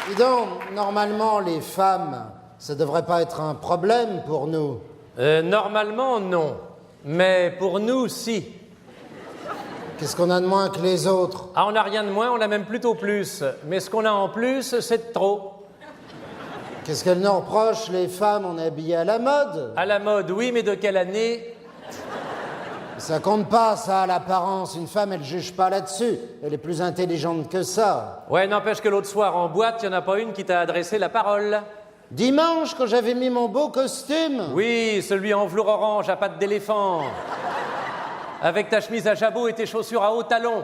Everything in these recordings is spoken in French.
Dis donc, normalement, les femmes, ça devrait pas être un problème pour nous. Normalement, non. Mais pour nous, si. Qu'est-ce qu'on a de moins que les autres? Ah, on n'a rien de moins, on a même plutôt plus. Mais ce qu'on a en plus, c'est de trop. Qu'est-ce qu'elles nous reprochent, les femmes? On est habillées à la mode. À la mode, oui, mais de quelle année? Ça compte pas, ça, à l'apparence. Une femme, elle juge pas là-dessus. Elle est plus intelligente que ça. Ouais, n'empêche que l'autre soir, en boîte, il n'y en a pas une qui t'a adressé la parole. Dimanche, quand j'avais mis mon beau costume. Oui, celui en velours orange à pattes d'éléphant. Avec ta chemise à jabot et tes chaussures à hauts talons.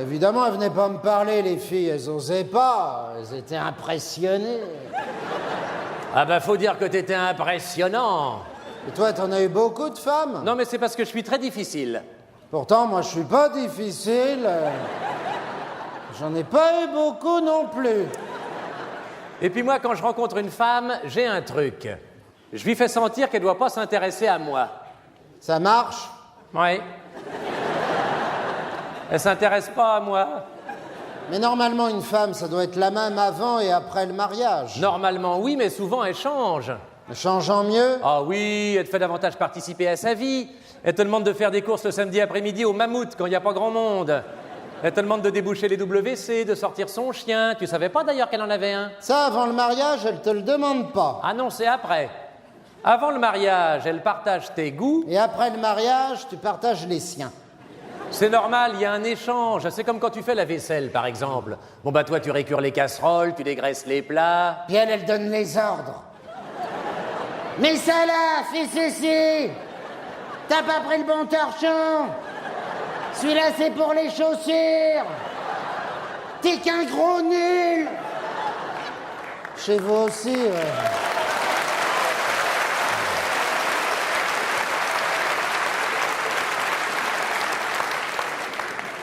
Évidemment, elles venaient pas me parler, les filles. Elles osaient pas. Elles étaient impressionnées. Ah bah, faut dire que t'étais impressionnant. Et toi, t'en as eu beaucoup de femmes? Non, mais c'est parce que je suis très difficile. Pourtant, moi, je suis pas difficile. J'en ai pas eu beaucoup non plus. Et puis moi, quand je rencontre une femme, j'ai un truc. Je lui fais sentir qu'elle doit pas s'intéresser à moi. Ça marche? Oui. Elle s'intéresse pas à moi. Mais normalement, une femme, ça doit être la même avant et après le mariage. Normalement, oui, mais souvent, elle change. Changeant mieux? Ah oui, elle te fait davantage participer à sa vie. Elle te demande de faire des courses le samedi après-midi au Mammouth quand il n'y a pas grand monde. Elle te demande de déboucher les WC, de sortir son chien. Tu savais pas d'ailleurs qu'elle en avait un? Ça, avant le mariage, elle te le demande pas. Ah non, c'est après. Avant le mariage, elle partage tes goûts. Et après le mariage, tu partages les siens. C'est normal, il y a un échange. C'est comme quand tu fais la vaisselle, par exemple. Bon, bah toi, tu récures les casseroles, tu dégraisses les plats. Puis elle donne les ordres. Mais ça là, fais ceci. T'as pas pris le bon torchon. Celui-là, c'est pour les chaussures. T'es qu'un gros nul. Chez vous aussi, ouais.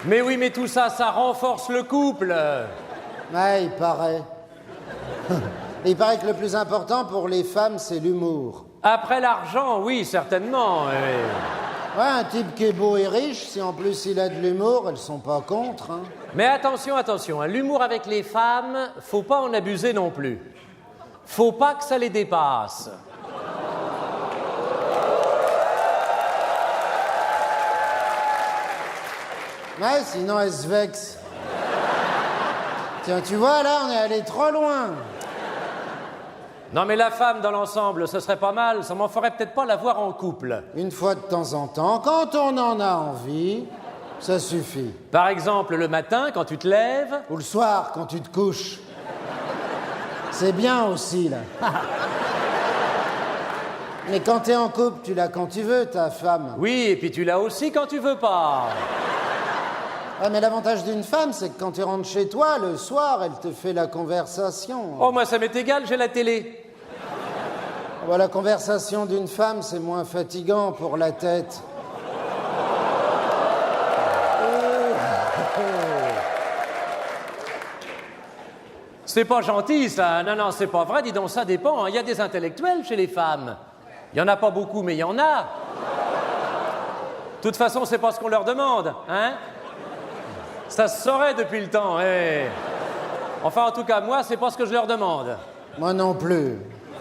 Mais oui, mais tout ça, ça renforce le couple. Ouais, il paraît. Il paraît que le plus important pour les femmes, c'est l'humour. Après l'argent, oui, certainement. Ouais, un type qui est beau et riche, si en plus il a de l'humour, elles sont pas contre, hein. Mais attention, attention, hein, l'humour avec les femmes, faut pas en abuser non plus. Faut pas que ça les dépasse. Ouais, sinon elles se vexent. Tiens, tu vois, là, on est allé trop loin. Non, mais la femme, dans l'ensemble, ce serait pas mal. Ça m'en ferait peut-être pas la voir en couple. Une fois de temps en temps, quand on en a envie, ça suffit. Par exemple, le matin, quand tu te lèves. Ou le soir, quand tu te couches. C'est bien aussi, là. Mais quand t'es en couple, tu l'as quand tu veux, ta femme. Oui, et puis tu l'as aussi quand tu veux pas. Ouais, mais l'avantage d'une femme, c'est que quand tu rentres chez toi, le soir, elle te fait la conversation. Oh, moi, ça m'est égal, j'ai la télé. Bah, la conversation d'une femme, c'est moins fatigant pour la tête. C'est pas gentil, ça. Non, non, c'est pas vrai. Dis donc, ça dépend. Il y a des intellectuels chez les femmes. Il y en a pas beaucoup, mais il y en a. De toute façon, c'est pas ce qu'on leur demande, hein? Ça se saurait depuis le temps, eh. Enfin, en tout cas, moi, c'est pas ce que je leur demande. Moi non plus.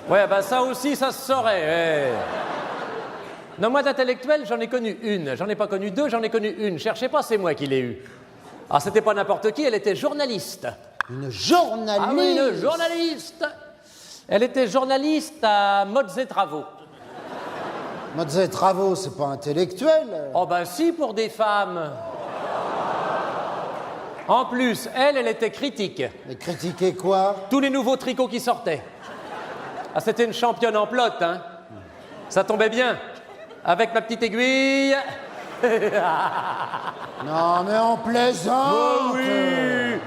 Ouais, bah ça aussi, ça se saurait, eh. Non, moi, d'intellectuel, j'en ai connu une. J'en ai pas connu deux, j'en ai connu une. Cherchez pas, c'est moi qui l'ai eue. Ah, c'était pas n'importe qui, elle était journaliste. Une journaliste? Ah oui, une journaliste. Elle était journaliste à Modes et Travaux. Modes et Travaux, c'est pas intellectuel. Oh ben si, pour des femmes. En plus, elle était critique. Mais critiquer quoi? Tous les nouveaux tricots qui sortaient. Ah, c'était une championne en plot, hein. Ça tombait bien. Avec ma petite aiguille. Non, mais on plaisante. Oh oui.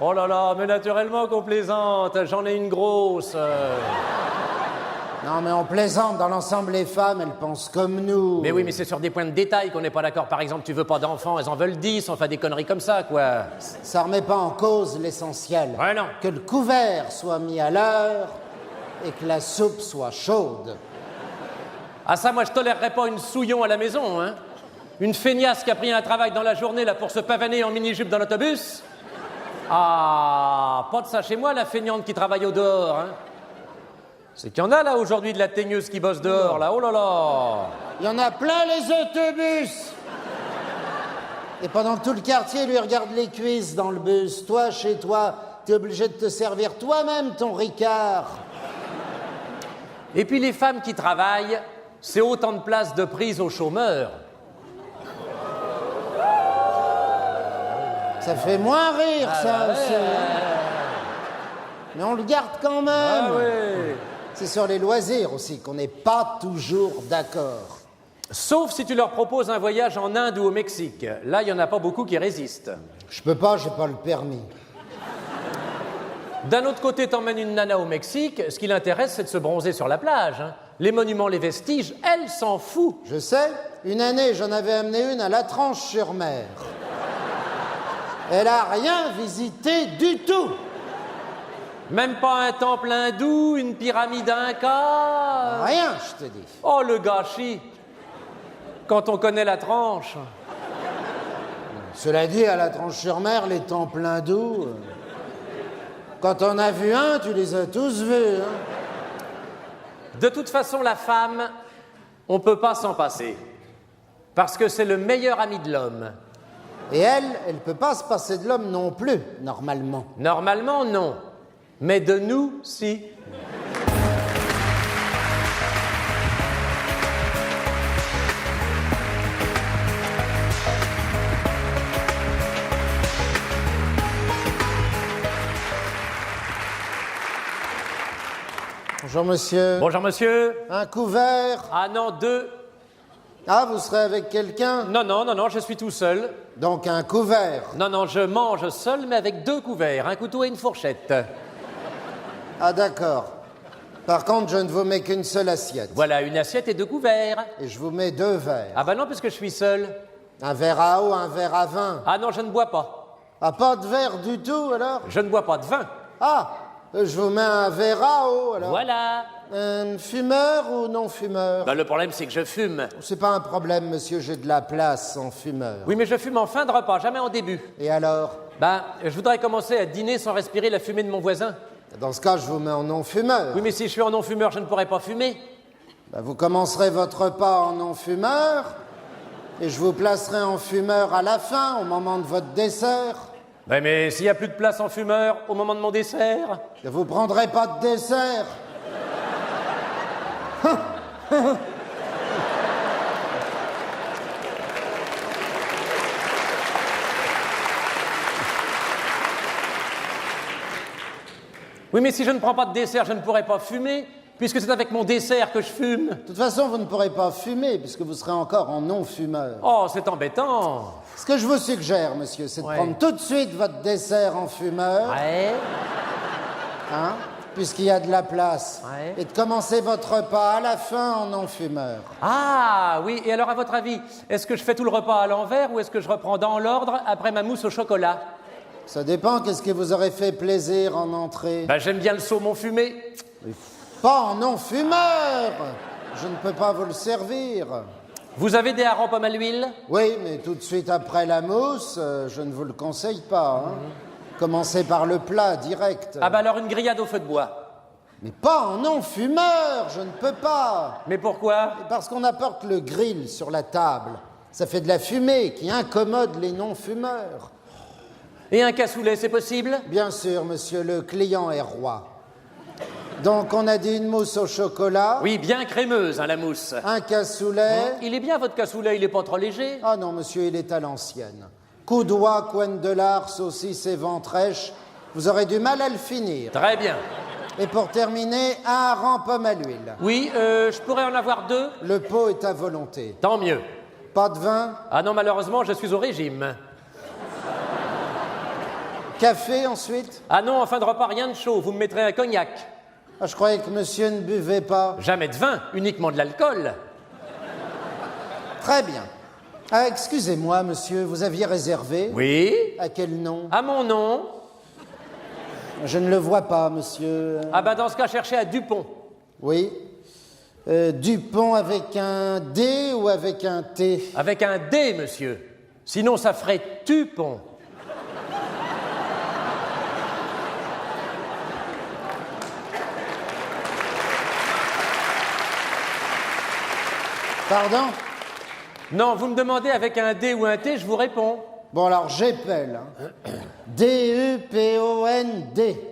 Oh là là, mais naturellement qu'on plaisante. J'en ai une grosse. Non, mais on plaisante. Dans l'ensemble, les femmes, elles pensent comme nous. Mais oui, mais c'est sur des points de détail qu'on n'est pas d'accord. Par exemple, tu veux pas d'enfants, elles en veulent 10, enfin des conneries comme ça, quoi. Ça remet pas en cause l'essentiel. Ouais, non. Que le couvert soit mis à l'heure et que la soupe soit chaude. Ah ça, moi, je tolérerais pas une souillon à la maison, hein. Une feignasse qui a pris un travail dans la journée, là, pour se pavaner en mini-jupe dans l'autobus. Ah, pas de ça chez moi, la feignante qui travaille au dehors, hein. C'est qu'il y en a, là, aujourd'hui, de la teigneuse qui bosse dehors, là. Oh là là. Il y en a plein, les autobus. Et pendant que tout le quartier lui regarde les cuisses dans le bus, toi, chez toi, t'es obligé de te servir toi-même ton Ricard. Et puis les femmes qui travaillent, c'est autant de places de prise aux chômeurs. Ça fait moins rire, ça aussi. Mais on le garde quand même. Ah oui. C'est sur les loisirs aussi qu'on n'est pas toujours d'accord. Sauf si tu leur proposes un voyage en Inde ou au Mexique. Là, il n'y en a pas beaucoup qui résistent. Je peux pas, j'ai pas le permis. D'un autre côté, t'emmènes une nana au Mexique, ce qui l'intéresse, c'est de se bronzer sur la plage, hein. Les monuments, les vestiges, elle s'en fout. Je sais, une année, j'en avais amené une à La Tranche-sur-Mer. Elle a rien visité du tout. Même pas un temple hindou, une pyramide inca. Rien, je te dis. Oh, le gâchis. Quand on connaît la tranche. Cela dit, à La Tranche-sur-Mer, les temples hindous, quand on a vu un, tu les as tous vus. Hein. De toute façon, la femme, on peut pas s'en passer. Parce que c'est le meilleur ami de l'homme. Et elle peut pas se passer de l'homme non plus, normalement. Normalement, non. Mais de nous, si. Bonjour, monsieur. Bonjour, monsieur. Un couvert. Ah non, deux. Ah, vous serez avec quelqu'un? Non, je suis tout seul. Donc un couvert. Non, je mange seul, mais avec deux couverts, un couteau et une fourchette. Ah, d'accord. Par contre, je ne vous mets qu'une seule assiette. Voilà, une assiette et deux couverts. Et je vous mets 2 verres. Ah bah non, puisque je suis seul. Un verre à eau, un verre à vin. Ah non, je ne bois pas. Ah, pas de verre du tout, alors? Je ne bois pas de vin. Ah, je vous mets un verre à eau, alors. Voilà. Fumeur ou non fumeur? Bah, le problème, c'est que je fume. C'est pas un problème, monsieur, j'ai de la place en fumeur. Oui, mais je fume en fin de repas, jamais en début. Et alors? Bah, je voudrais commencer à dîner sans respirer la fumée de mon voisin. Dans ce cas, je vous mets en non-fumeur. Oui, mais si je suis en non-fumeur, je ne pourrais pas fumer. Bah, vous commencerez votre repas en non-fumeur et je vous placerai en fumeur à la fin, au moment de votre dessert. Ouais, mais s'il n'y a plus de place en fumeur au moment de mon dessert. Vous prendrez pas de dessert. Oui, mais si je ne prends pas de dessert, je ne pourrai pas fumer, puisque c'est avec mon dessert que je fume. De toute façon, vous ne pourrez pas fumer puisque vous serez encore en non-fumeur. Oh, c'est embêtant. Ce que je vous suggère, monsieur, c'est de Ouais. prendre tout de suite votre dessert en fumeur, Ouais. hein, puisqu'il y a de la place, Ouais. et de commencer votre repas à la fin en non-fumeur. Ah, oui, et alors, à votre avis, est-ce que je fais tout le repas à l'envers ou est-ce que je reprends dans l'ordre après ma mousse au chocolat? Ça dépend, qu'est-ce qui vous aurait fait plaisir en entrée? Bah, j'aime bien le saumon fumé. Pas en non-fumeur. Je ne peux pas vous le servir. Vous avez des harengs pommes à l'huile? Oui, mais tout de suite après la mousse, je ne vous le conseille pas. Hein. Commencez par le plat, direct. Ah bah alors une grillade au feu de bois. Mais pas en non-fumeur, je ne peux pas. Mais pourquoi? Parce qu'on apporte le grill sur la table. Ça fait de la fumée qui incommode les non-fumeurs. Et un cassoulet, c'est possible? Bien sûr, monsieur, le client est roi. Donc, on a dit une mousse au chocolat, Oui, bien crémeuse, hein, la mousse. un cassoulet. Il est bien, votre cassoulet, il est pas trop léger? Ah non, monsieur, il est à l'ancienne. Coudois, coin de lard, saucisse et ventrèche. Vous aurez du mal à le finir. Très bien. Et pour terminer, un hareng pomme à l'huile. Oui, je pourrais en avoir deux? Le pot est à volonté. Tant mieux. Pas de vin? Ah non, malheureusement, je suis au régime. Café ensuite? Ah non, en fin de repas, rien de chaud, vous me mettrez un cognac. Ah, je croyais que monsieur ne buvait pas. Jamais de vin, uniquement de l'alcool. Très bien. Ah, excusez-moi, monsieur, vous aviez réservé? Oui? À quel nom? À mon nom? Je ne le vois pas, monsieur. Ah bah dans ce cas, cherchez à Dupont. Oui. Dupont avec un D ou avec un T? Avec un D, monsieur. Sinon, ça ferait Tupont. Pardon? Non, vous me demandez avec un D ou un T, je vous réponds. Bon, alors j'épelle. Hein. D-U-P-O-N-D.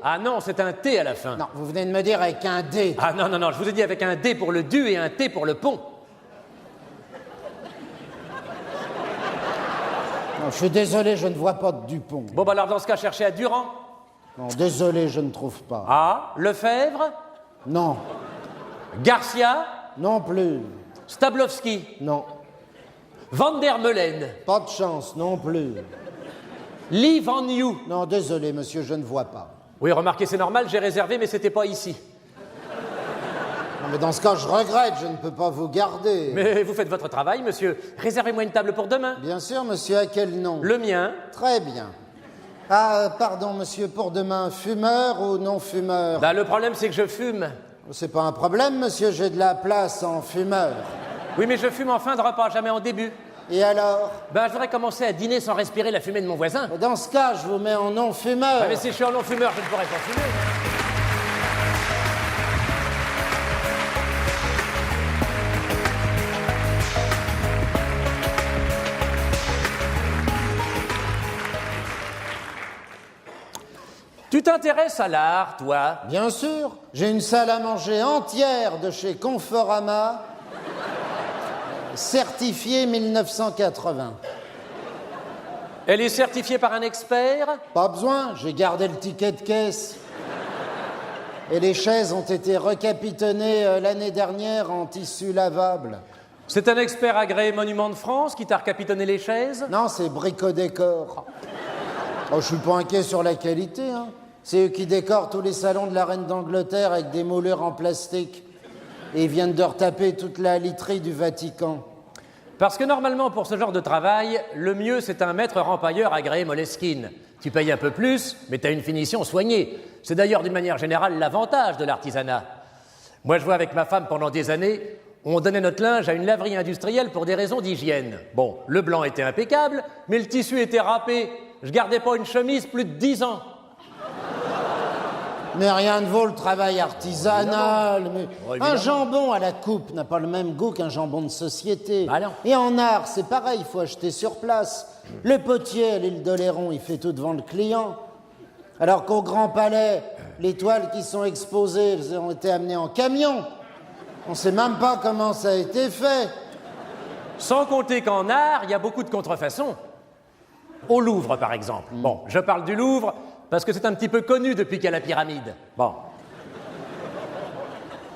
Ah non, c'est un T à la fin. Non, vous venez de me dire avec un D. Ah non, non, non, je vous ai dit avec un D pour le du et un T pour le pont. Non, je suis désolé, je ne vois pas de Dupont. Bon, bah alors dans ce cas, cherchez à Durand. Non, désolé, je ne trouve pas. Ah, Lefebvre, Non, Garcia, non plus. Stablowski, Non, Van der Meulen, pas de chance, non plus. Lee Van Yu. Non, désolé, monsieur, je ne vois pas. Oui, remarquez, c'est normal, j'ai réservé, mais c'était pas ici. Non, mais dans ce cas, je regrette, je ne peux pas vous garder. Mais vous faites votre travail, monsieur. Réservez-moi une table pour demain. Bien sûr, monsieur, à quel nom? Le mien. Très bien. Ah, pardon, monsieur, pour demain, fumeur ou non-fumeur? Bah, le problème, c'est que je fume. C'est pas un problème, monsieur, j'ai de la place en fumeur. Oui, mais je fume en fin de repas, jamais en début. Et alors? Ben, je voudrais commencer à dîner sans respirer la fumée de mon voisin. Dans ce cas, je vous mets en non-fumeur. Ah, mais si je suis en non-fumeur, je ne pourrais pas fumer. Tu t'intéresses à l'art, toi? Bien sûr, j'ai une salle à manger entière de chez Conforama, certifiée 1980. Elle est certifiée par un expert? Pas besoin, j'ai gardé le ticket de caisse. Et les chaises ont été recapitonnées l'année dernière en tissu lavable. C'est un expert agréé Monument de France qui t'a recapitonné les chaises? Non, c'est Brico-Décor. Oh, je suis pas inquiet sur la qualité, hein. C'est eux qui décorent tous les salons de la reine d'Angleterre avec des moulures en plastique. Et ils viennent de retaper toute la literie du Vatican. Parce que normalement, pour ce genre de travail, le mieux, c'est un maître rempailleur agréé Moleskine. Tu payes un peu plus, mais tu as une finition soignée. C'est d'ailleurs, d'une manière générale, l'avantage de l'artisanat. Moi, je vois avec ma femme pendant des années, on donnait notre linge à une laverie industrielle pour des raisons d'hygiène. Bon, le blanc était impeccable, mais le tissu était râpé. Je gardais pas une chemise plus de 10 ans. Mais rien ne vaut le travail artisanal. Mais Évidemment. un jambon à la coupe n'a pas le même goût qu'un jambon de société. Bah non. Et en art, c'est pareil, il faut acheter sur place. Le potier à l'île d'Oléron, il fait tout devant le client. Alors qu'au Grand Palais, les toiles qui sont exposées, elles ont été amenées en camion. On ne sait même pas comment ça a été fait. Sans compter qu'en art, il y a beaucoup de contrefaçons. Au Louvre, par exemple. Bon, je parle du Louvre parce que c'est un petit peu connu depuis qu'il y a la pyramide. Bon.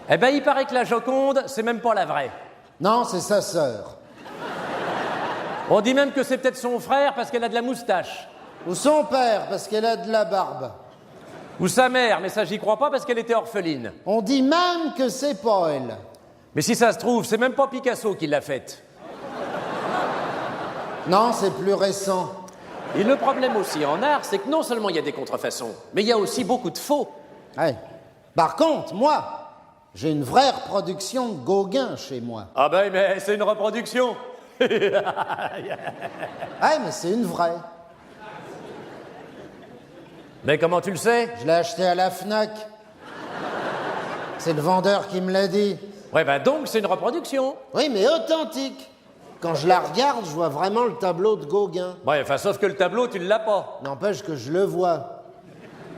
Eh ben, il paraît que la Joconde, c'est même pas la vraie. Non, c'est sa sœur. On dit même que c'est peut-être son frère parce qu'elle a de la moustache. Ou son père, parce qu'elle a de la barbe. Ou sa mère, mais ça, j'y crois pas parce qu'elle était orpheline. On dit même que c'est pas elle. Mais si ça se trouve, c'est même pas Picasso qui l'a faite. Non, c'est plus récent. Et le problème aussi en art, c'est que non seulement il y a des contrefaçons, mais il y a aussi beaucoup de faux. Ouais. Par contre, moi, j'ai une vraie reproduction de Gauguin chez moi. Ah ben, mais c'est une reproduction. Ouais, mais c'est une vraie. Mais comment tu le sais? Je l'ai achetée à la Fnac. C'est le vendeur qui me l'a dit. Ouais, ben donc c'est une reproduction. Oui, mais authentique. Quand je la regarde, je vois vraiment le tableau de Gauguin. Ouais, enfin, sauf que le tableau, tu l'as pas. N'empêche que je le vois.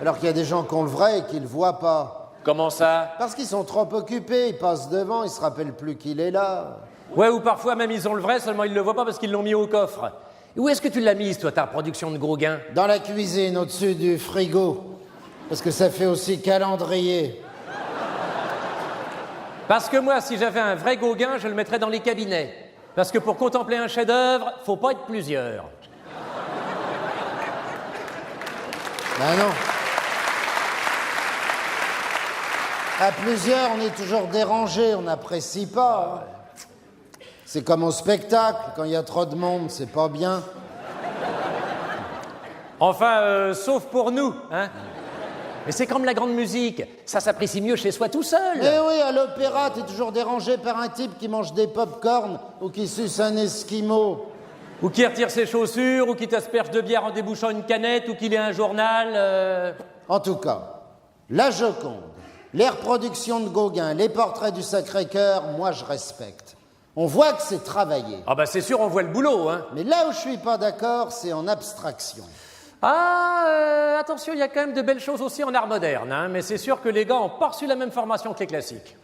Alors qu'il y a des gens qui ont le vrai et qui le voient pas. Comment ça? Parce qu'ils sont trop occupés, ils passent devant, ils se rappellent plus qu'il est là. Ouais, ou parfois même ils ont le vrai, seulement ils le voient pas parce qu'ils l'ont mis au coffre. Et où est-ce que tu l'as mise, toi, ta reproduction de Gauguin? Dans la cuisine, au-dessus du frigo. Parce que ça fait aussi calendrier. Parce que moi, si j'avais un vrai Gauguin, je le mettrais dans les cabinets. Parce que pour contempler un chef-d'œuvre, faut pas être plusieurs. Ben non. À plusieurs, on est toujours dérangé, on n'apprécie pas. C'est comme au spectacle, quand il y a trop de monde, c'est pas bien. Enfin, sauf pour nous, hein. Mais c'est comme la grande musique, ça s'apprécie mieux chez soi tout seul. Eh oui, à l'opéra, t'es toujours dérangé par un type qui mange des pop-corn ou qui suce un esquimau. Ou qui retire ses chaussures, ou qui t'asperge de bière en débouchant une canette, ou qui lit un journal. En tout cas, la Joconde, les reproductions de Gauguin, les portraits du Sacré-Cœur, moi je respecte. On voit que c'est travaillé. Ah bah c'est sûr, on voit le boulot, hein. Mais là où je suis pas d'accord, c'est en abstraction. Attention, il y a quand même de belles choses aussi en art moderne, hein, mais c'est sûr que les gars ont pas reçu la même formation que les classiques.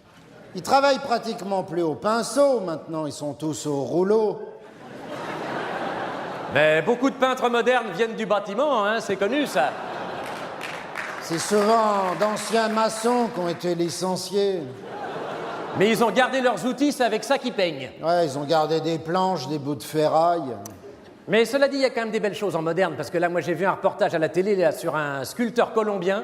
Ils travaillent pratiquement plus au pinceau, maintenant ils sont tous au rouleau. Mais beaucoup de peintres modernes viennent du bâtiment, hein, c'est connu ça. C'est souvent d'anciens maçons qui ont été licenciés. Mais ils ont gardé leurs outils, c'est avec ça qu'ils peignent. Ouais, ils ont gardé des planches, des bouts de ferraille. Mais cela dit, il y a quand même des belles choses en moderne, parce que là, moi, j'ai vu un reportage à la télé là, sur un sculpteur colombien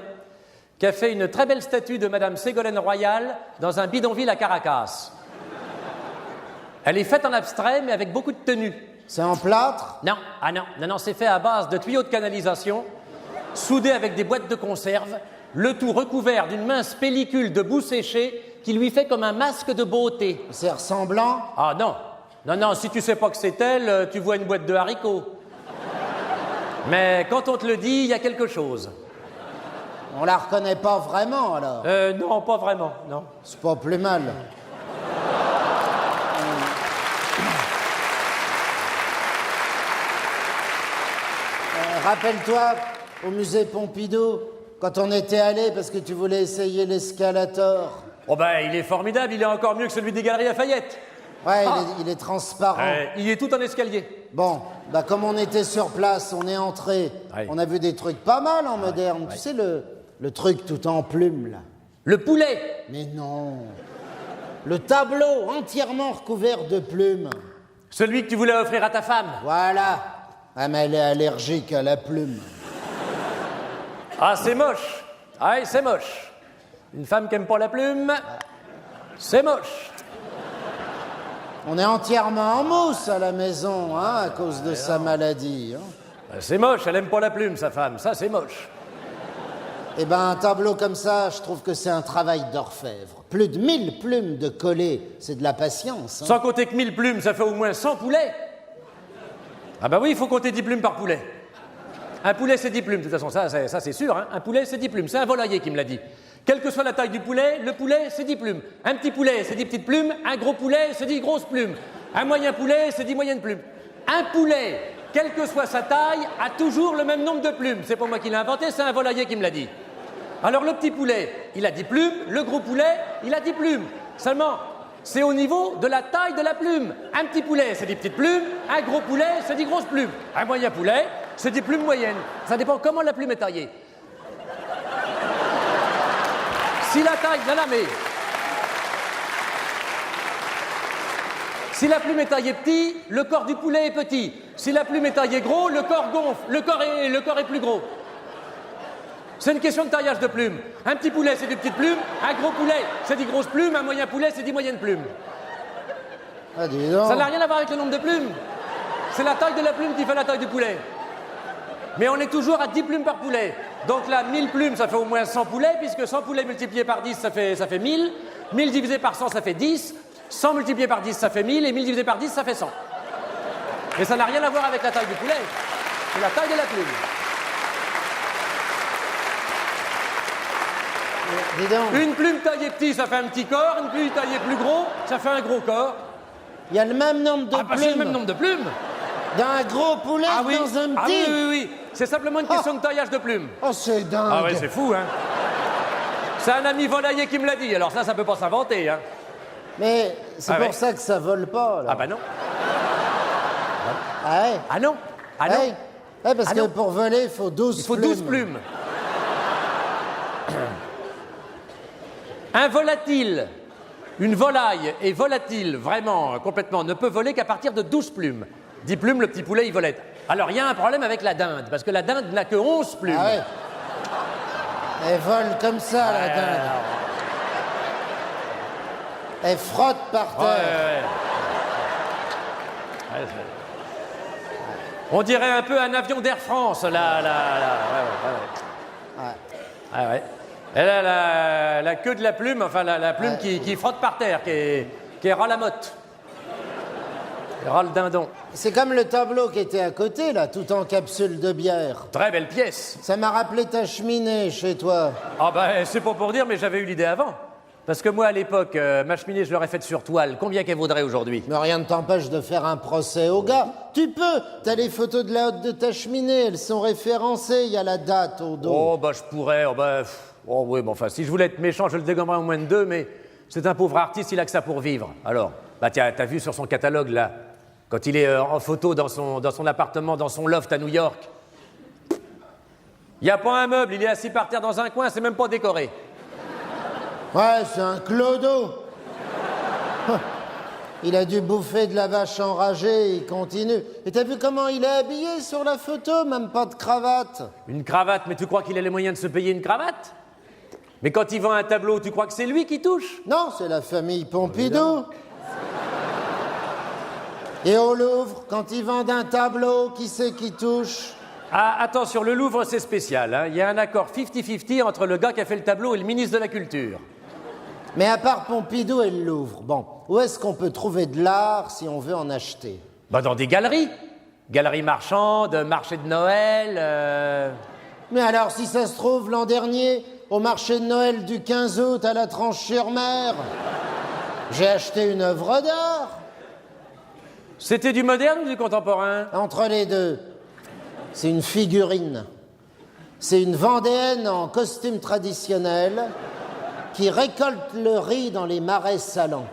qui a fait une très belle statue de Madame Ségolène Royal dans un bidonville à Caracas. Elle est faite en abstrait, mais avec beaucoup de tenue. C'est en plâtre? Non, non, c'est fait à base de tuyaux de canalisation, soudés avec des boîtes de conserve, le tout recouvert d'une mince pellicule de boue séchée qui lui fait comme un masque de beauté. C'est ressemblant? Ah non, non, si tu sais pas que c'est elle, tu vois une boîte de haricots. Mais quand on te le dit, il y a quelque chose. On la reconnaît pas vraiment, alors? Non, pas vraiment, non. C'est pas plus mal. Rappelle-toi, au musée Pompidou, quand on était allé parce que tu voulais essayer l'escalator. Oh ben, il est formidable, il est encore mieux que celui des Galeries Lafayette. Ouais, il est transparent. Il est tout en escalier. Bon, bah comme on était sur place, on est entré. Ouais. On a vu des trucs pas mal en moderne. Tu sais, le truc tout en plumes, là. Le poulet. Mais non. Le tableau entièrement recouvert de plumes. Celui que tu voulais offrir à ta femme. Voilà. Ah, mais elle est allergique à la plume. Ah, c'est moche. Ah, c'est moche. Une femme qui aime pas la plume, c'est moche. On est entièrement en mousse à la maison, hein, à cause de sa maladie. Hein. C'est moche, elle aime pas la plume, sa femme. Ça, c'est moche. Eh ben, un tableau comme ça, je trouve que c'est un travail d'orfèvre. Plus de 1000 plumes de coller, c'est de la patience. Hein. Sans compter que 1000 plumes, ça fait au moins 100 poulets. Ah bah oui, il faut compter 10 plumes par poulet. Un poulet, c'est 10 plumes, de toute façon, ça c'est sûr. Hein. Un poulet, c'est 10 plumes. C'est un volailler qui me l'a dit. Quelle que soit la taille du poulet, le poulet, c'est 10 plumes. Un petit poulet, c'est 10 petites plumes. Un gros poulet, c'est 10 grosses plumes. Un moyen poulet, c'est 10 moyennes plumes. Un poulet, quelle que soit sa taille, a toujours le même nombre de plumes. C'est pas moi qui l'ai inventé, c'est un volailler qui me l'a dit. Alors le petit poulet, il a 10 plumes. Le gros poulet, il a 10 plumes. Seulement, c'est au niveau de la taille de la plume. Un petit poulet, c'est 10 petites plumes. Un gros poulet, c'est 10 grosses plumes. Un moyen poulet, c'est 10 plumes moyennes. Ça dépend comment la plume est taillée. Si la taille, non, mais... Si la plume est taillée petit, le corps du poulet est petit. Si la plume est taillée gros, le corps gonfle. Le corps est plus gros. C'est une question de taillage de plumes. Un petit poulet, c'est des petites plumes. Un gros poulet, c'est des grosses plumes. Un moyen poulet, c'est des moyennes plumes. Ah, dis donc. Ça n'a rien à voir avec le nombre de plumes. C'est la taille de la plume qui fait la taille du poulet. Mais on est toujours à 10 plumes par poulet. Donc là, 1000 plumes, ça fait au moins 100 poulets, puisque 100 poulets multipliés par 10, ça fait 1000. 1000 divisé par 100, ça fait 10. 100 multiplié par 10, ça fait 1000. Et 1000 divisé par 10, ça fait 100. Mais ça n'a rien à voir avec la taille du poulet. C'est la taille de la plume. Dis donc. Une plume taillée petit, ça fait un petit corps. Une plume taillée plus gros, ça fait un gros corps. Il y a le même nombre de plumes. C'est le même nombre de plumes. D'un gros poulet que dans un petit. Oui. C'est simplement une question de taillage de plumes. Oh, c'est dingue. Ah ouais, c'est fou, hein. C'est un ami volailler qui me l'a dit, alors ça peut pas s'inventer, hein. Mais c'est pour ça que ça vole pas, là. Ah bah non. Ah ouais. Ah non. Ah non. Ouais. Ouais, parce Ah que non. pour voler, il faut 12 Il faut plumes. 12 plumes. Un volatile, une volaille est volatile, vraiment, complètement, ne peut voler qu'à partir de 12 plumes. 10 plumes, le petit poulet, il volette. Alors, il y a un problème avec la dinde, parce que la dinde n'a que 11 plumes. Ah ouais. Elle vole comme ça, la dinde. Elle frotte par terre. Ouais, on dirait un peu un avion d'Air France, là. Ouais. Elle a la queue de la plume, enfin la plume qui frotte par terre, qui est ras la motte. Qui ras le dindon. C'est comme le tableau qui était à côté, là, tout en capsule de bière. Très belle pièce. Ça m'a rappelé ta cheminée chez toi. Ah ben, c'est pas pour dire, mais j'avais eu l'idée avant. Parce que moi, à l'époque, ma cheminée, je l'aurais faite sur toile. Combien qu'elle vaudrait aujourd'hui? Mais rien ne t'empêche de faire un procès au gars. Tu peux. T'as les photos de la hotte de ta cheminée. Elles sont référencées. Il y a la date au dos. Oh, bah, je pourrais. Oh, oui, bon, enfin, si je voulais être méchant, je le dégommerais en moins de 2, mais c'est un pauvre artiste, il a que ça pour vivre. Alors, bah, tiens, t'as vu sur son catalogue, là, quand il est en photo dans son appartement, dans son loft à New York. Il n'y a pas un meuble, il est assis par terre dans un coin, c'est même pas décoré. Ouais, c'est un clodo. Il a dû bouffer de la vache enragée, il continue. Et t'as vu comment il est habillé sur la photo? Même pas de cravate. Une cravate, mais tu crois qu'il a les moyens de se payer une cravate? Mais quand il vend un tableau, tu crois que c'est lui qui touche? Non, c'est la famille Pompidou. Et au Louvre, quand ils vendent un tableau, qui c'est qui touche? Ah, attention, le Louvre, c'est spécial, hein. Il y a un accord 50-50 entre le gars qui a fait le tableau et le ministre de la Culture. Mais à part Pompidou et le Louvre, bon, où est-ce qu'on peut trouver de l'art si on veut en acheter? Bah, dans des galeries. Galeries marchandes, marché de Noël. Mais alors, si ça se trouve, l'an dernier, au marché de Noël du 15 août à la Tranche-sur-Mer, j'ai acheté une œuvre d'art. C'était du moderne ou du contemporain? Entre les deux. C'est une figurine. C'est une Vendéenne en costume traditionnel qui récolte le riz dans les marais salants.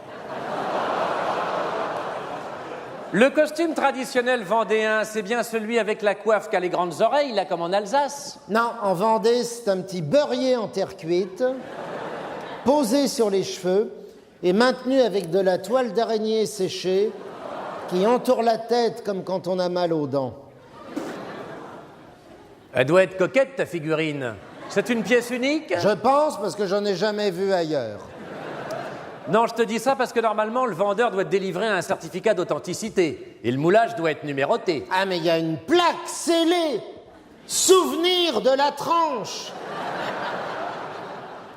Le costume traditionnel vendéen, c'est bien celui avec la coiffe qui a les grandes oreilles, là, comme en Alsace? Non, en Vendée, c'est un petit beurrier en terre cuite, posé sur les cheveux et maintenu avec de la toile d'araignée séchée qui entoure la tête comme quand on a mal aux dents. Elle doit être coquette, ta figurine. C'est une pièce unique? Je pense, parce que j'en ai jamais vu ailleurs. Non, je te dis ça parce que normalement, le vendeur doit te délivrer un certificat d'authenticité. Et le moulage doit être numéroté. Ah, mais il y a une plaque scellée. Souvenir de la tranche.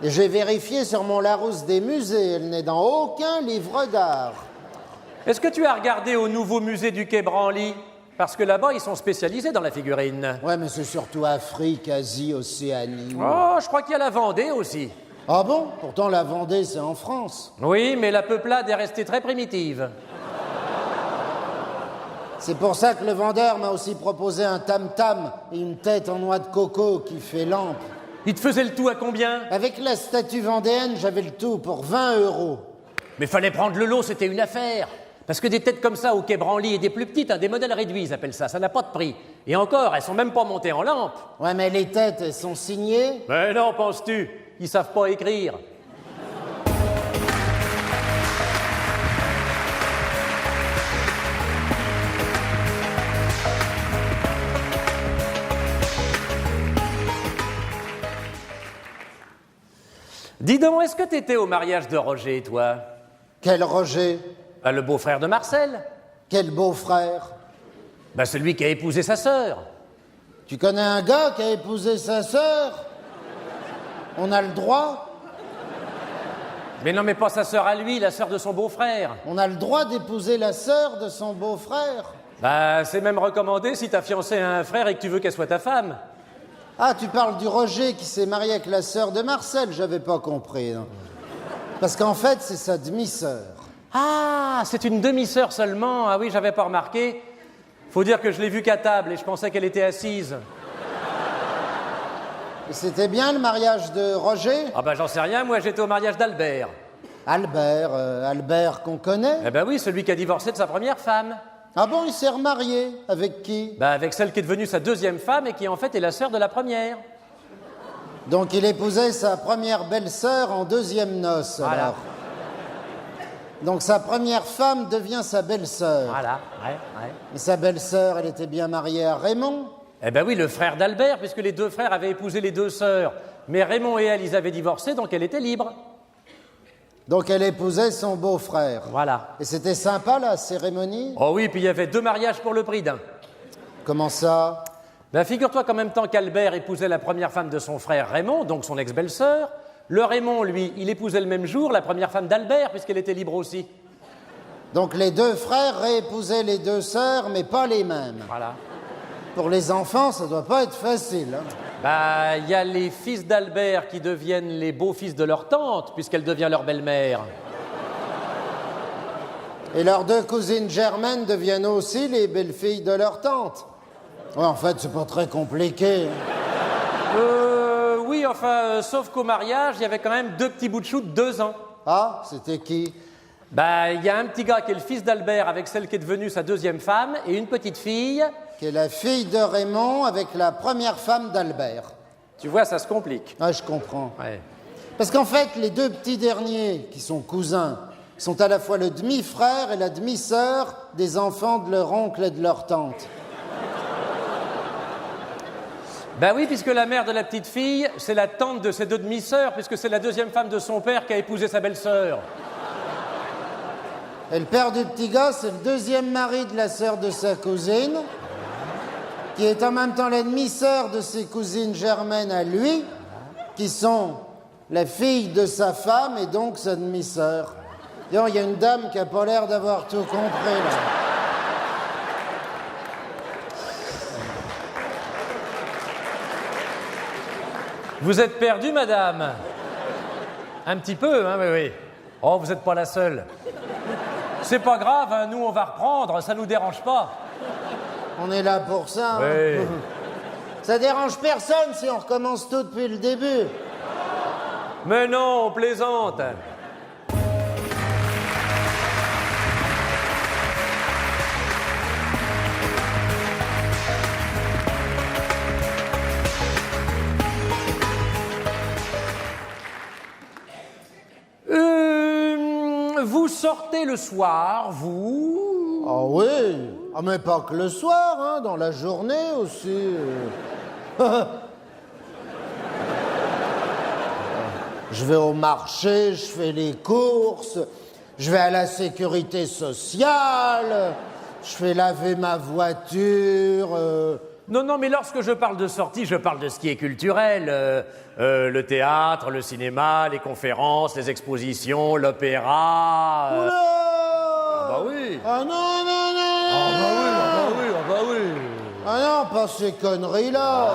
Et j'ai vérifié sur mon Larousse des musées. Elle n'est dans aucun livre d'art. Est-ce que tu as regardé au nouveau musée du Quai Branly? Parce que là-bas, ils sont spécialisés dans la figurine. Ouais, mais c'est surtout Afrique, Asie, Océanie. Oh, je crois qu'il y a la Vendée aussi. Ah bon? Pourtant, la Vendée, c'est en France. Oui, mais la peuplade est restée très primitive. C'est pour ça que le vendeur m'a aussi proposé un tam-tam et une tête en noix de coco qui fait lampe. Il te faisait le tout à combien? Avec la statue vendéenne, j'avais le tout pour 20 €. Mais fallait prendre le lot, c'était une affaire. Parce que des têtes comme ça au Quai Branly et des plus petites, hein, des modèles réduits, ils appellent ça, ça n'a pas de prix. Et encore, elles sont même pas montées en lampe. Ouais, mais les têtes, elles sont signées. Mais non, penses-tu? Ils savent pas écrire. Dis donc, est-ce que t'étais au mariage de Roger, toi? Quel Roger? Bah, le beau-frère de Marcel. Quel beau-frère? Bah, celui qui a épousé sa sœur. Tu connais un gars qui a épousé sa sœur? On a le droit? Mais non, mais pas sa sœur à lui, la sœur de son beau-frère. On a le droit d'épouser la sœur de son beau-frère? Bah, c'est même recommandé si ta fiancée a un frère et que tu veux qu'elle soit ta femme. Ah, tu parles du Roger qui s'est marié avec la sœur de Marcel, j'avais pas compris. Non. Parce qu'en fait, c'est sa demi-sœur. Ah, c'est une demi-sœur seulement. Ah oui, j'avais pas remarqué. Faut dire que je l'ai vue qu'à table et je pensais qu'elle était assise. Et c'était bien le mariage de Roger? Ah bah j'en sais rien, moi j'étais au mariage d'Albert. Albert, Albert qu'on connaît? Eh ben oui, celui qui a divorcé de sa première femme. Ah bon, il s'est remarié? Avec qui? Bah avec celle qui est devenue sa deuxième femme et qui en fait est la sœur de la première. Donc il épousait sa première belle-sœur en deuxième noces, Voilà. alors. Donc sa première femme devient sa belle-sœur. Voilà, ouais. Mais sa belle-sœur, elle était bien mariée à Raymond? Eh ben oui, le frère d'Albert, puisque les deux frères avaient épousé les deux sœurs. Mais Raymond et elle, ils avaient divorcé, donc elle était libre. Donc elle épousait son beau-frère. Voilà. Et c'était sympa, la cérémonie? Oh oui, puis il y avait 2 mariages pour le prix d'un. Comment ça? Ben figure-toi qu'en même temps qu'Albert épousait la première femme de son frère Raymond, donc son ex-belle-sœur, le Raymond, lui, il épousait le même jour la première femme d'Albert, puisqu'elle était libre aussi. Donc les deux frères réépousaient les deux sœurs, mais pas les mêmes. Voilà. Pour les enfants, ça doit pas être facile. Hein. Bah, il y a les fils d'Albert qui deviennent les beaux-fils de leur tante, puisqu'elle devient leur belle-mère. Et leurs deux cousines germaines deviennent aussi les belles-filles de leur tante. Ouais, en fait, c'est pas très compliqué. Oui, enfin, sauf qu'au mariage, il y avait quand même deux petits bouts de chou de 2 ans. Ah, c'était qui? Bah, il y a un petit gars qui est le fils d'Albert avec celle qui est devenue sa deuxième femme, et une petite fille. Qui est la fille de Raymond avec la première femme d'Albert. Tu vois, ça se complique. Ah, je comprends. Ouais. Parce qu'en fait, les deux petits derniers, qui sont cousins, sont à la fois le demi-frère et la demi-sœur des enfants de leur oncle et de leur tante. Ben oui, puisque la mère de la petite fille, c'est la tante de ses deux demi-sœurs, puisque c'est la deuxième femme de son père qui a épousé sa belle-sœur. Et le père du petit gars, c'est le deuxième mari de la sœur de sa cousine, qui est en même temps la demi-sœur de ses cousines germaines à lui, qui sont la fille de sa femme et donc sa demi-sœur. D'ailleurs, il y a une dame qui n'a pas l'air d'avoir tout compris, là. Vous êtes perdue, madame? Un petit peu, hein, oui. Oh, vous n'êtes pas la seule. C'est pas grave, hein, nous, on va reprendre, ça nous dérange pas. On est là pour ça. Hein. Oui. Ça dérange personne si on recommence tout depuis le début. Mais non, on plaisante. Vous sortez le soir, vous? Ah oui. Ah, mais pas que le soir, hein, dans la journée aussi. Je vais au marché, je fais les courses, je vais à la sécurité sociale, je fais laver ma voiture. Non, mais lorsque je parle de sortie, je parle de ce qui est culturel. Le théâtre, le cinéma, les conférences, les expositions, l'opéra. Oula Ah bah oui. Ah non, non, non, Ah bah oui, ah bah oui, ah bah oui. Ah non, pas ces conneries-là.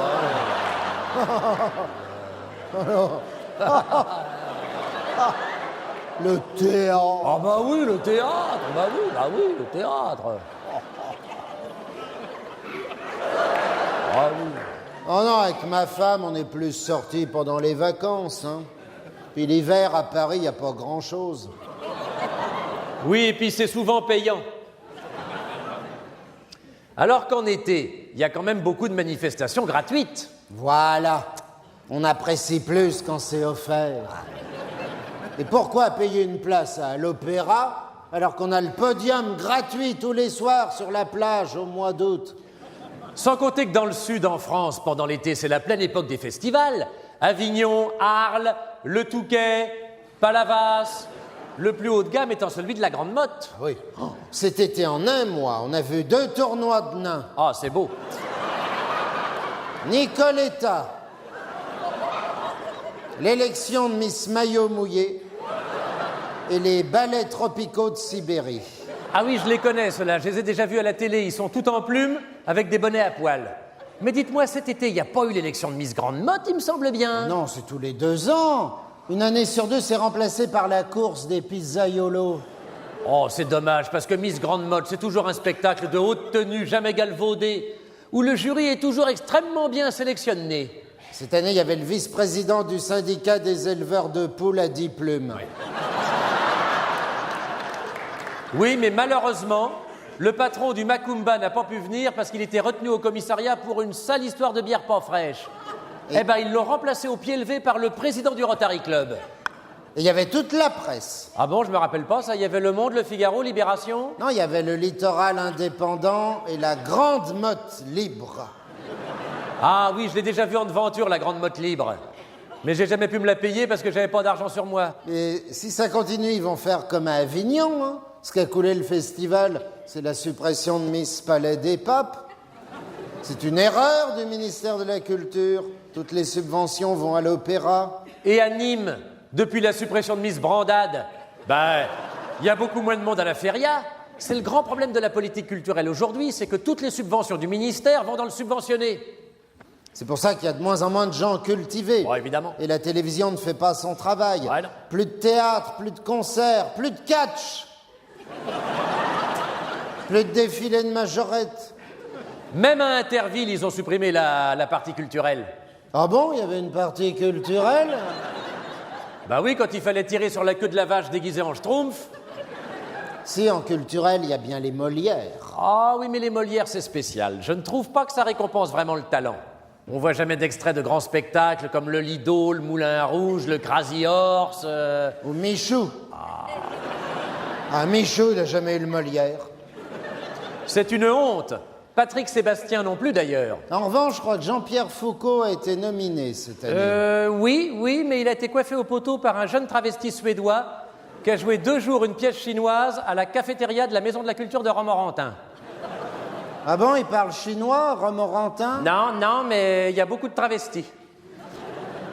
Le théâtre. Ah bah oui, le théâtre. Bah oui, le théâtre. Ah oui. Oh non, avec ma femme, on est plus sortis pendant les vacances. Hein. Puis l'hiver, à Paris, il n'y a pas grand-chose. Oui, et puis c'est souvent payant. Alors qu'en été, il y a quand même beaucoup de manifestations gratuites. Voilà. On apprécie plus quand c'est offert. Et pourquoi payer une place à l'opéra alors qu'on a le podium gratuit tous les soirs sur la plage au mois d'août? Sans compter que dans le sud, en France, pendant l'été, c'est la pleine époque des festivals. Avignon, Arles, Le Touquet, Palavas. Le plus haut de gamme étant celui de la Grande Motte. Oui. Oh, cet été, en un mois, on a vu 2 tournois de nains. Ah, c'est beau. Nicoletta, l'élection de Miss Maillot Mouillé et les ballets tropicaux de Sibérie. Ah oui, je les connais, ceux-là. Je les ai déjà vus à la télé. Ils sont tout en plumes, avec des bonnets à poils. Mais dites-moi, cet été, il n'y a pas eu l'élection de Miss Grande Motte, il me semble bien. Non, c'est tous les 2 ans. Une année sur 2, c'est remplacé par la course des pizzaiolos. Oh, c'est dommage, parce que Miss Grande Motte, c'est toujours un spectacle de haute tenue, jamais galvaudé, où le jury est toujours extrêmement bien sélectionné. Cette année, il y avait le vice-président du syndicat des éleveurs de poules à 10 plumes. Oui. Oui, mais malheureusement, le patron du Macumba n'a pas pu venir parce qu'il était retenu au commissariat pour une sale histoire de bière pas fraîche. Eh ben, ils l'ont remplacé au pied levé par le président du Rotary Club. Et il y avait toute la presse. Ah bon, je me rappelle pas, ça, il y avait Le Monde, Le Figaro, Libération. Non, il y avait le Littoral indépendant et la Grande Motte libre. Ah oui, je l'ai déjà vu en devanture, la Grande Motte libre. Mais j'ai jamais pu me la payer parce que j'avais pas d'argent sur moi. Et si ça continue, ils vont faire comme à Avignon. Hein. Ce qu'a coulé le festival, c'est la suppression de Miss Palais des Papes. C'est une erreur du ministère de la Culture. Toutes les subventions vont à l'opéra. Et à Nîmes, depuis la suppression de Miss Brandade, ben, il y a beaucoup moins de monde à la feria. C'est le grand problème de la politique culturelle aujourd'hui, c'est que toutes les subventions du ministère vont dans le subventionné. C'est pour ça qu'il y a de moins en moins de gens cultivés. Bon, évidemment. Et la télévision ne fait pas son travail. Ouais, non. Plus de théâtre, plus de concerts, plus de catch. Plus de défilés de majorette. Même à Interville, ils ont supprimé la partie culturelle. Ah bon, il y avait une partie culturelle? Bah oui, quand il fallait tirer sur la queue de la vache déguisée en schtroumpf. Si, en culturel, il y a bien les Molières. Ah oui, mais les Molières, c'est spécial. Je ne trouve pas que ça récompense vraiment le talent. On voit jamais d'extraits de grands spectacles comme le Lido, le Moulin à Rouge, le Crazy Horse. Ou Michou. Ah, Michou, il n'a jamais eu le Molière. C'est une honte. Patrick Sébastien non plus, d'ailleurs. En revanche, je crois que Jean-Pierre Foucault a été nominé cette année. Oui, mais il a été coiffé au poteau par un jeune travesti suédois qui a joué 2 jours une pièce chinoise à la cafétéria de la Maison de la Culture de Romorantin. Ah bon, il parle chinois, Romorantin? Non, mais il y a beaucoup de travestis.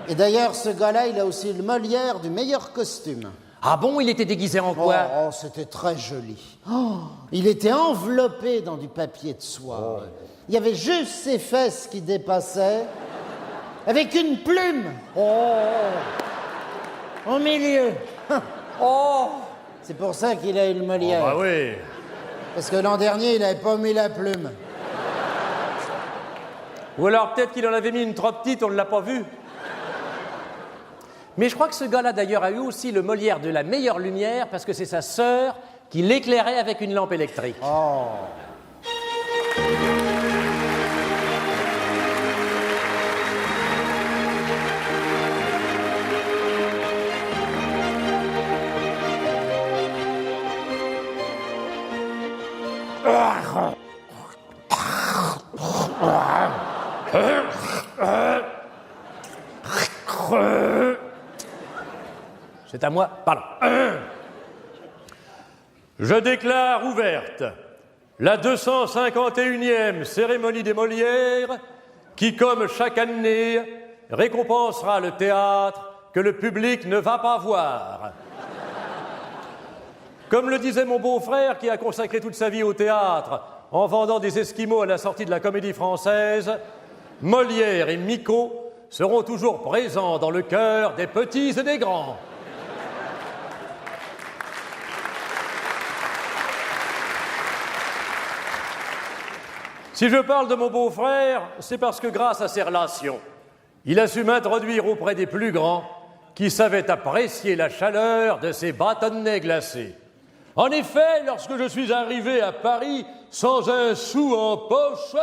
Et d'ailleurs, ce gars-là, il a aussi le Molière du meilleur costume. Ah bon, il était déguisé en quoi? Oh, c'était très joli. Oh, il était enveloppé dans du papier de soie. Il y avait juste ses fesses qui dépassaient, avec une plume. Au milieu. Oh! C'est pour ça qu'il a eu le Molière. Ah oui. Parce que l'an dernier, il n'avait pas mis la plume. Ou alors peut-être qu'il en avait mis une trop petite, on ne l'a pas vue. Mais je crois que ce gars-là, d'ailleurs, a eu aussi le Molière de la meilleure lumière parce que c'est sa sœur qui l'éclairait avec une lampe électrique. Oh. C'est à moi. Pardon. Je déclare ouverte la 251e cérémonie des Molières qui, comme chaque année, récompensera le théâtre que le public ne va pas voir. Comme le disait mon beau-frère qui a consacré toute sa vie au théâtre en vendant des esquimaux à la sortie de la Comédie Française, Molière et Micot seront toujours présents dans le cœur des petits et des grands. Si je parle de mon beau-frère, c'est parce que grâce à ses relations, il a su m'introduire auprès des plus grands qui savaient apprécier la chaleur de ces bâtonnets glacés. En effet, lorsque je suis arrivé à Paris sans un sou en poche...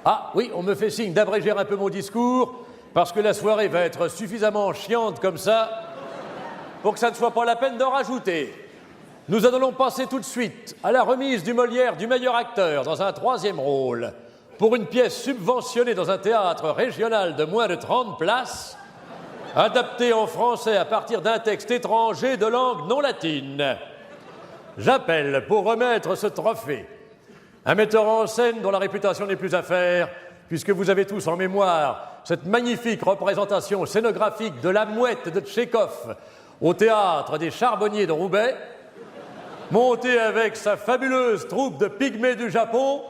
Ah oui, on me fait signe d'abréger un peu mon discours parce que la soirée va être suffisamment chiante comme ça pour que ça ne soit pas la peine d'en rajouter. Nous allons passer tout de suite à la remise du Molière du meilleur acteur dans un 3e rôle pour une pièce subventionnée dans un théâtre régional de moins de 30 places, adaptée en français à partir d'un texte étranger de langue non latine. J'appelle pour remettre ce trophée un metteur en scène dont la réputation n'est plus à faire, puisque vous avez tous en mémoire cette magnifique représentation scénographique de La Mouette de Tchekhov au théâtre des Charbonniers de Roubaix, monté avec sa fabuleuse troupe de pygmées du Japon.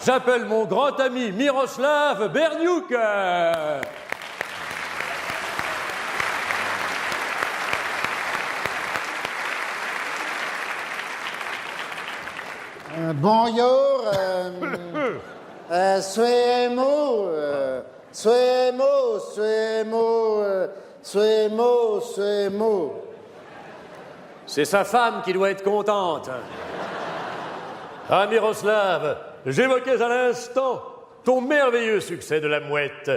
J'appelle mon grand ami Miroslav Berniuk. Bonjour, suemo. C'est sa femme qui doit être contente. Ah, Miroslav, j'évoquais à l'instant ton merveilleux succès de La Mouette.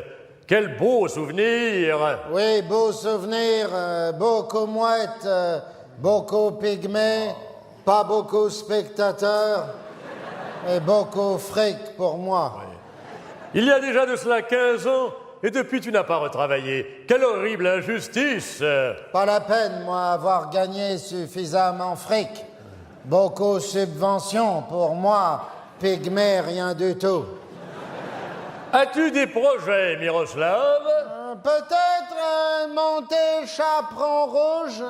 Quel beau souvenir! Oui, beau souvenir, beaucoup mouettes, beaucoup pygmées, pas beaucoup spectateurs et beaucoup fric pour moi. Oui. Il y a déjà de cela 15 ans, et depuis tu n'as pas retravaillé. Quelle horrible injustice! Pas la peine, moi, avoir gagné suffisamment fric. Beaucoup subventions pour moi, pygmée, rien du tout. As-tu des projets, Miroslav? Peut-être monter Chaperon Rouge,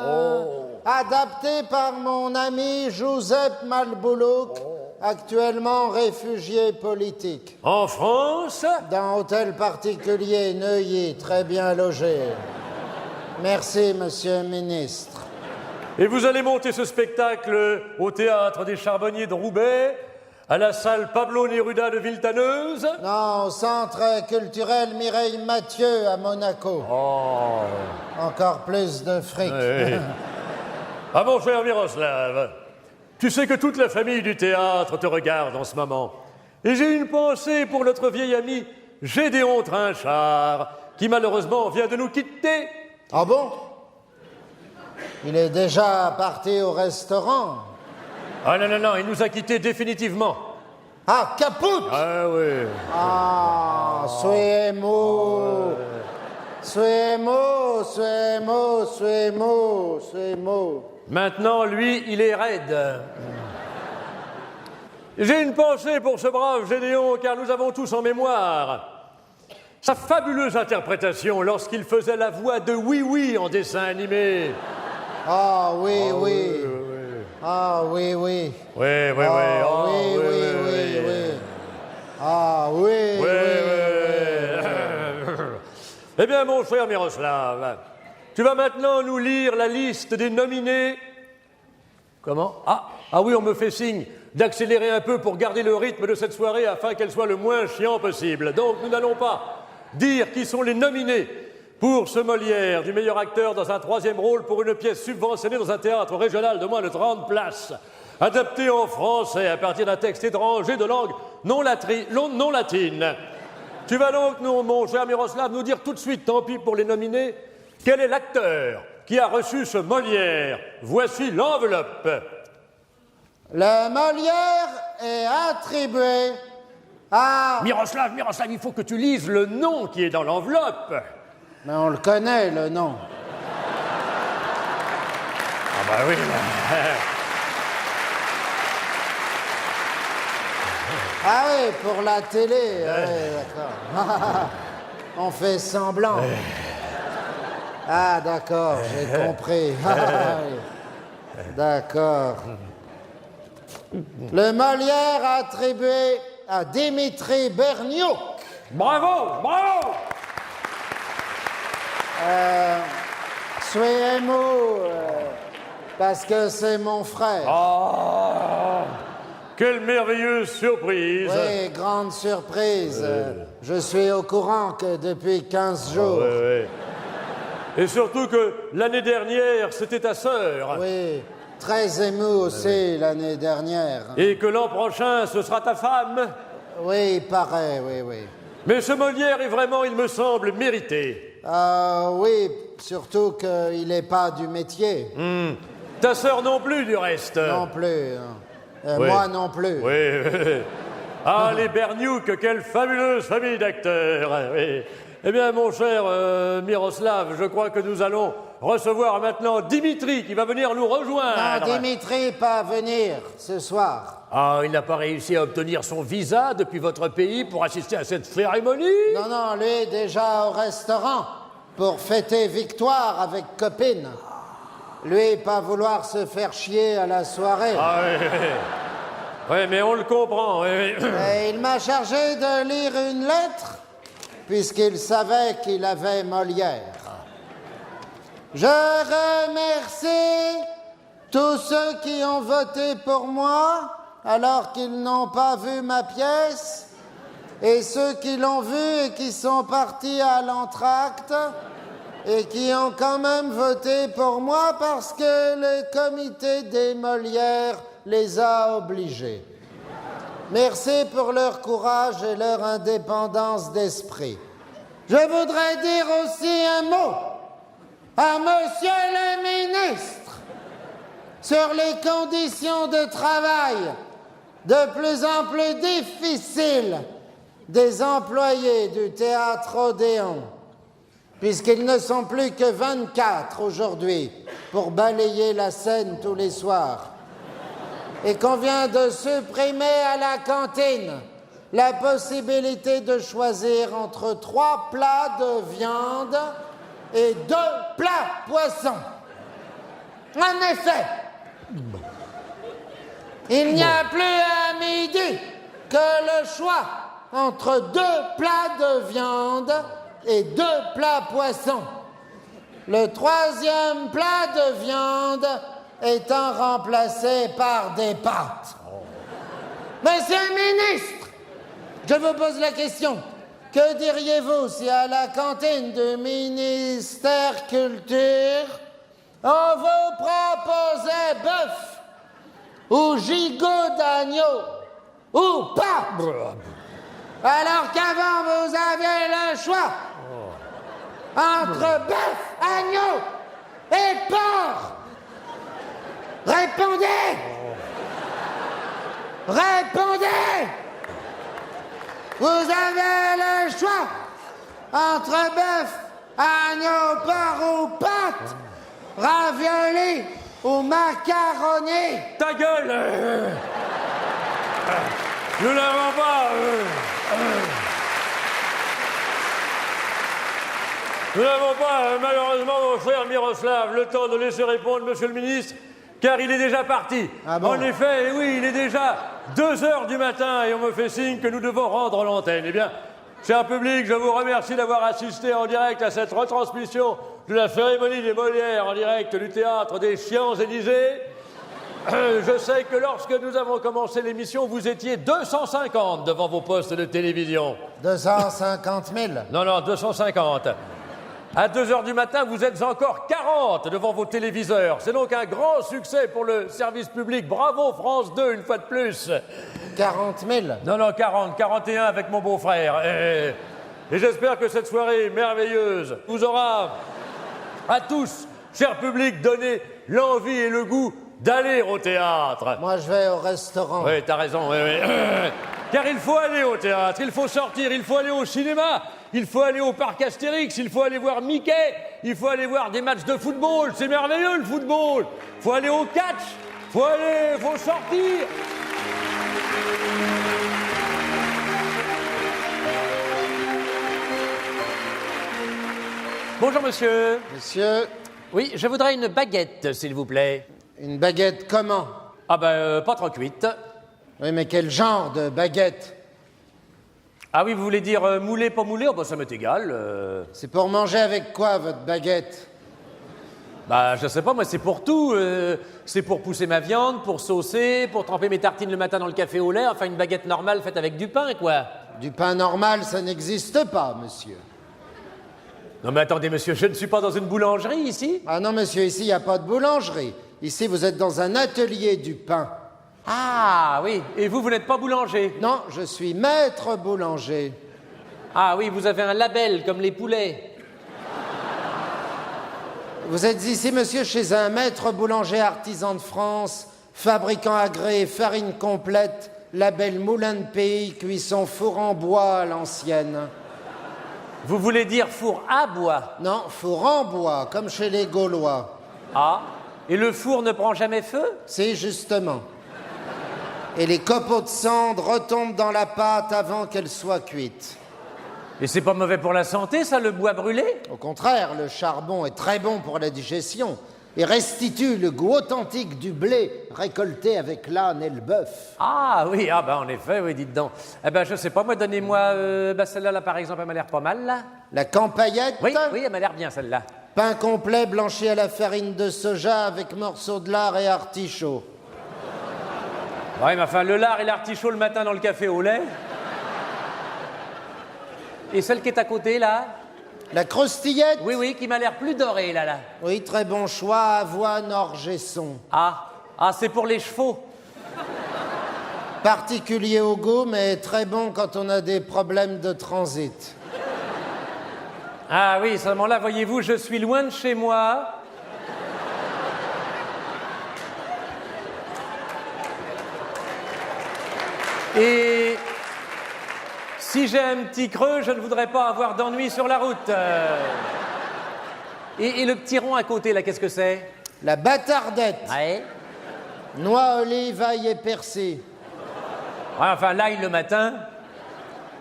adapté par mon ami Joseph Malboulouk, actuellement réfugié politique. En France? Dans hôtel particulier Neuilly, très bien logé. Merci, monsieur le ministre. Et vous allez monter ce spectacle au Théâtre des Charbonniers de Roubaix, à la salle Pablo Neruda de Villetaneuse? Non, au centre culturel Mireille Mathieu à Monaco. Oh. Encore plus de fric. Ouais. Ah mon cher Miroslav, tu sais que toute la famille du théâtre te regarde en ce moment. Et j'ai une pensée pour notre vieil ami Gédéon Trinchard, qui malheureusement vient de nous quitter. Ah bon? Il est déjà parti au restaurant. Ah non, il nous a quittés définitivement. Ah, capoute! Ah oui. Ah, suemo. Suemo, suemo, suemo, suemo. Maintenant, lui, il est raide. J'ai une pensée pour ce brave Gédéon, car nous avons tous en mémoire sa fabuleuse interprétation lorsqu'il faisait la voix de Oui en dessin animé. Ah oui, Ah, oui. oui. Ah oui, oui. Oui. Ah Oh, oui, oui. Ah oui, Oui. oui. Eh bien, mon cher Miroslav, tu vas maintenant nous lire la liste des nominés. Comment? Ah oui, on me fait signe d'accélérer un peu pour garder le rythme de cette soirée afin qu'elle soit le moins chiant possible. Donc, nous n'allons pas dire qui sont les nominés pour ce Molière du meilleur acteur dans un troisième rôle pour une pièce subventionnée dans un théâtre régional de moins de 30 places, adaptée en français à partir d'un texte étranger de langue non latine. Tu vas donc, mon cher Miroslav, nous dire tout de suite, tant pis pour les nominés, quel est l'acteur qui a reçu ce Molière. Voici l'enveloppe. Le Molière est attribué à... Miroslav, il faut que tu lises le nom qui est dans l'enveloppe. Mais on le connaît, le nom. Ah bah oui. Ah oui, pour la télé. Oui, d'accord. On fait semblant. Ah, d'accord, j'ai compris. Oui. D'accord. Le Molière attribué à Dimitri Berniouk. Bravo. Suemo, parce que c'est mon frère. Ah, quelle merveilleuse surprise. Oui, grande surprise. Je suis au courant que depuis 15 jours. Oui. Et surtout que l'année dernière, c'était ta sœur. Oui, très ému aussi l'année dernière. Et que l'an prochain, ce sera ta femme. Oui, il paraît, oui. Mais ce Molière est vraiment, il me semble, mérité. Oui, surtout qu'il n'est pas du métier. Ta sœur non plus, du reste. Non plus. Hein. Oui. Moi non plus. Oui. Ah, les Berniouk, quelle fabuleuse famille d'acteurs. Oui. Eh bien, mon cher Miroslav, je crois que nous allons recevoir maintenant Dimitri qui va venir nous rejoindre. Non, Dimitri pas venir ce soir. Ah, il n'a pas réussi à obtenir son visa depuis votre pays pour assister à cette cérémonie? Non, lui déjà au restaurant pour fêter victoire avec copine. Lui pas vouloir se faire chier à la soirée. Ah oui. Oui, mais on le comprend. Oui. Et il m'a chargé de lire une lettre puisqu'il savait qu'il avait Molière. Je remercie tous ceux qui ont voté pour moi alors qu'ils n'ont pas vu ma pièce et ceux qui l'ont vue et qui sont partis à l'entracte et qui ont quand même voté pour moi parce que le comité des Molières les a obligés. Merci pour leur courage et leur indépendance d'esprit. Je voudrais dire aussi un mot à Monsieur le ministre sur les conditions de travail de plus en plus difficiles des employés du théâtre Odéon, puisqu'ils ne sont plus que 24 aujourd'hui pour balayer la scène tous les soirs, et qu'on vient de supprimer à la cantine la possibilité de choisir entre 3 plats de viande et 2 plats poissons. En effet, Il n'y a plus à midi que le choix entre 2 plats de viande et 2 plats poissons. Le 3e plat de viande étant remplacé par des pâtes. Monsieur le ministre, je vous pose la question. Que diriez-vous si à la cantine du ministère Culture, on vous proposait bœuf ou gigot d'agneau ou pâte? Alors qu'avant vous aviez le choix entre bœuf, agneau et porc. Répondez! Répondez! Vous avez le choix entre bœuf, agneau, porc ou pâte, ravioli ou macaroni. Ta gueule! Nous n'avons pas... Nous n'avons pas, malheureusement, mon frère Miroslav, le temps de laisser répondre, monsieur le ministre, car il est déjà parti. Ah bon? En effet, oui, il est déjà 2 heures du matin et on me fait signe que nous devons rendre l'antenne. Eh bien, cher public, je vous remercie d'avoir assisté en direct à cette retransmission de la cérémonie des Molières en direct du théâtre des Champs-Élysées. Je sais que lorsque nous avons commencé l'émission, vous étiez 250 devant vos postes de télévision. 250 000. Non, 250. À 2 heures du matin, vous êtes encore 40 devant vos téléviseurs. C'est donc un grand succès pour le service public. Bravo France 2, une fois de plus. 40 000. Non, 40, 41 avec mon beau-frère. Et j'espère que cette soirée merveilleuse vous aura à tous, cher public, donné l'envie et le goût d'aller au théâtre. Moi, je vais au restaurant. Oui, t'as raison, oui. Car il faut aller au théâtre, il faut sortir, il faut aller au cinéma, il faut aller au parc Astérix, il faut aller voir Mickey, il faut aller voir des matchs de football, c'est merveilleux le football. Il faut aller au catch, il faut sortir. Bonjour monsieur. Monsieur, Oui, je voudrais une baguette, s'il vous plaît. une baguette comment? Ah ben, pas trop cuite. Oui, mais quel genre de baguette? Ah oui, vous voulez dire moulé, pas moulé? Oh ben, ça m'est égal. C'est pour manger avec quoi, votre baguette? Bah, je sais pas, moi, c'est pour tout. C'est pour pousser ma viande, pour saucer, pour tremper mes tartines le matin dans le café au lait. Enfin, une baguette normale faite avec du pain, quoi. Du pain normal, ça n'existe pas, monsieur. Non mais attendez, monsieur, je ne suis pas dans une boulangerie, ici. Ah non, monsieur, ici, il n'y a pas de boulangerie. Ici, vous êtes dans un atelier du pain. Ah oui, et vous n'êtes pas boulanger? Non, je suis maître boulanger. Ah oui, vous avez un label, comme les poulets. Vous êtes ici, monsieur, chez un maître boulanger artisan de France, fabricant agréé, farine complète, label Moulin de Pays, cuisson four en bois à l'ancienne. Vous voulez dire four à bois? Non, four en bois, comme chez les Gaulois. Ah, et le four ne prend jamais feu? C'est justement. Et les copeaux de cendre retombent dans la pâte avant qu'elle soit cuite. Et c'est pas mauvais pour la santé, ça, le bois brûlé? Au contraire, le charbon est très bon pour la digestion et restitue le goût authentique du blé récolté avec l'âne et le bœuf. Ah oui, ah ben en effet, oui, dites donc. Eh ben je sais pas, moi, donnez-moi, celle-là, là, par exemple, elle m'a l'air pas mal, là. La campaillette, Oui, elle m'a l'air bien, celle-là. pain complet blanchi à la farine de soja avec morceaux de lard et artichaut. Oui, mais enfin, le lard et l'artichaut le matin dans le café au lait. Et celle qui est à côté, là? La croustillette? Oui, qui m'a l'air plus dorée, là. Oui, très bon choix, avoine, orgesson. Ah, c'est pour les chevaux. Particulier au goût, mais très bon quand on a des problèmes de transit. Ah oui, seulement là, voyez-vous, je suis loin de chez moi. Et si j'ai un petit creux, je ne voudrais pas avoir d'ennui sur la route. Et le petit rond à côté, là, qu'est-ce que c'est? La bâtardette. Ouais. Noix, olive, ail et persil. Ouais, enfin, l'ail le matin.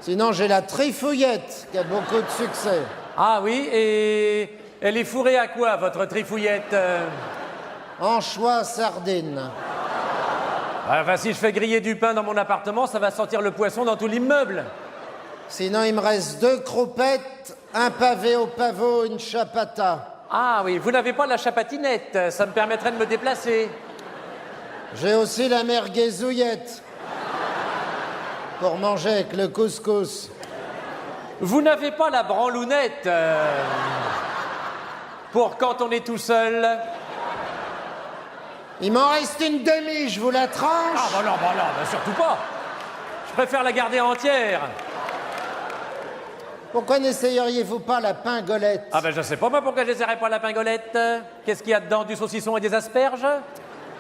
Sinon, j'ai la trifouillette, qui a beaucoup de succès. Ah oui, et elle est fourrée à quoi, votre trifouillette? Anchois, sardines. Enfin, si je fais griller du pain dans mon appartement, ça va sentir le poisson dans tout l'immeuble. Sinon, il me reste 2 cropettes, un pavé au pavot, une chapata. Ah oui, vous n'avez pas la chapatinette, ça me permettrait de me déplacer. J'ai aussi la merguezouillette pour manger avec le couscous. Vous n'avez pas la branlounette pour quand on est tout seul. Il m'en reste une demi, je vous la tranche. Ah bah non, surtout pas. Je préfère la garder entière. Pourquoi n'essayeriez-vous pas la pingolette? Ah ben je sais pas moi pourquoi j'essaierais pas la pingolette. Qu'est-ce qu'il y a dedans, du saucisson et des asperges?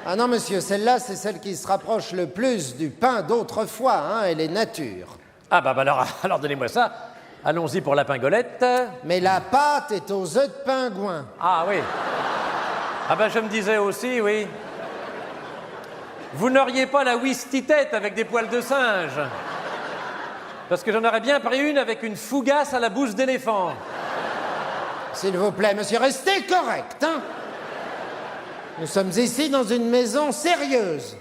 Ah non, monsieur, celle-là, c'est celle qui se rapproche le plus du pain d'autrefois, hein, elle est nature. Ah bah alors donnez-moi ça. Allons-y pour la pingolette. Mais la pâte est aux œufs de pingouin. Ah oui. Ah ben je me disais aussi, oui. Vous n'auriez pas la wistitette avec des poils de singe? Parce que j'en aurais bien pris une avec une fougasse à la bouche d'éléphant. S'il vous plaît, monsieur, restez correct, hein? Nous sommes ici dans une maison sérieuse.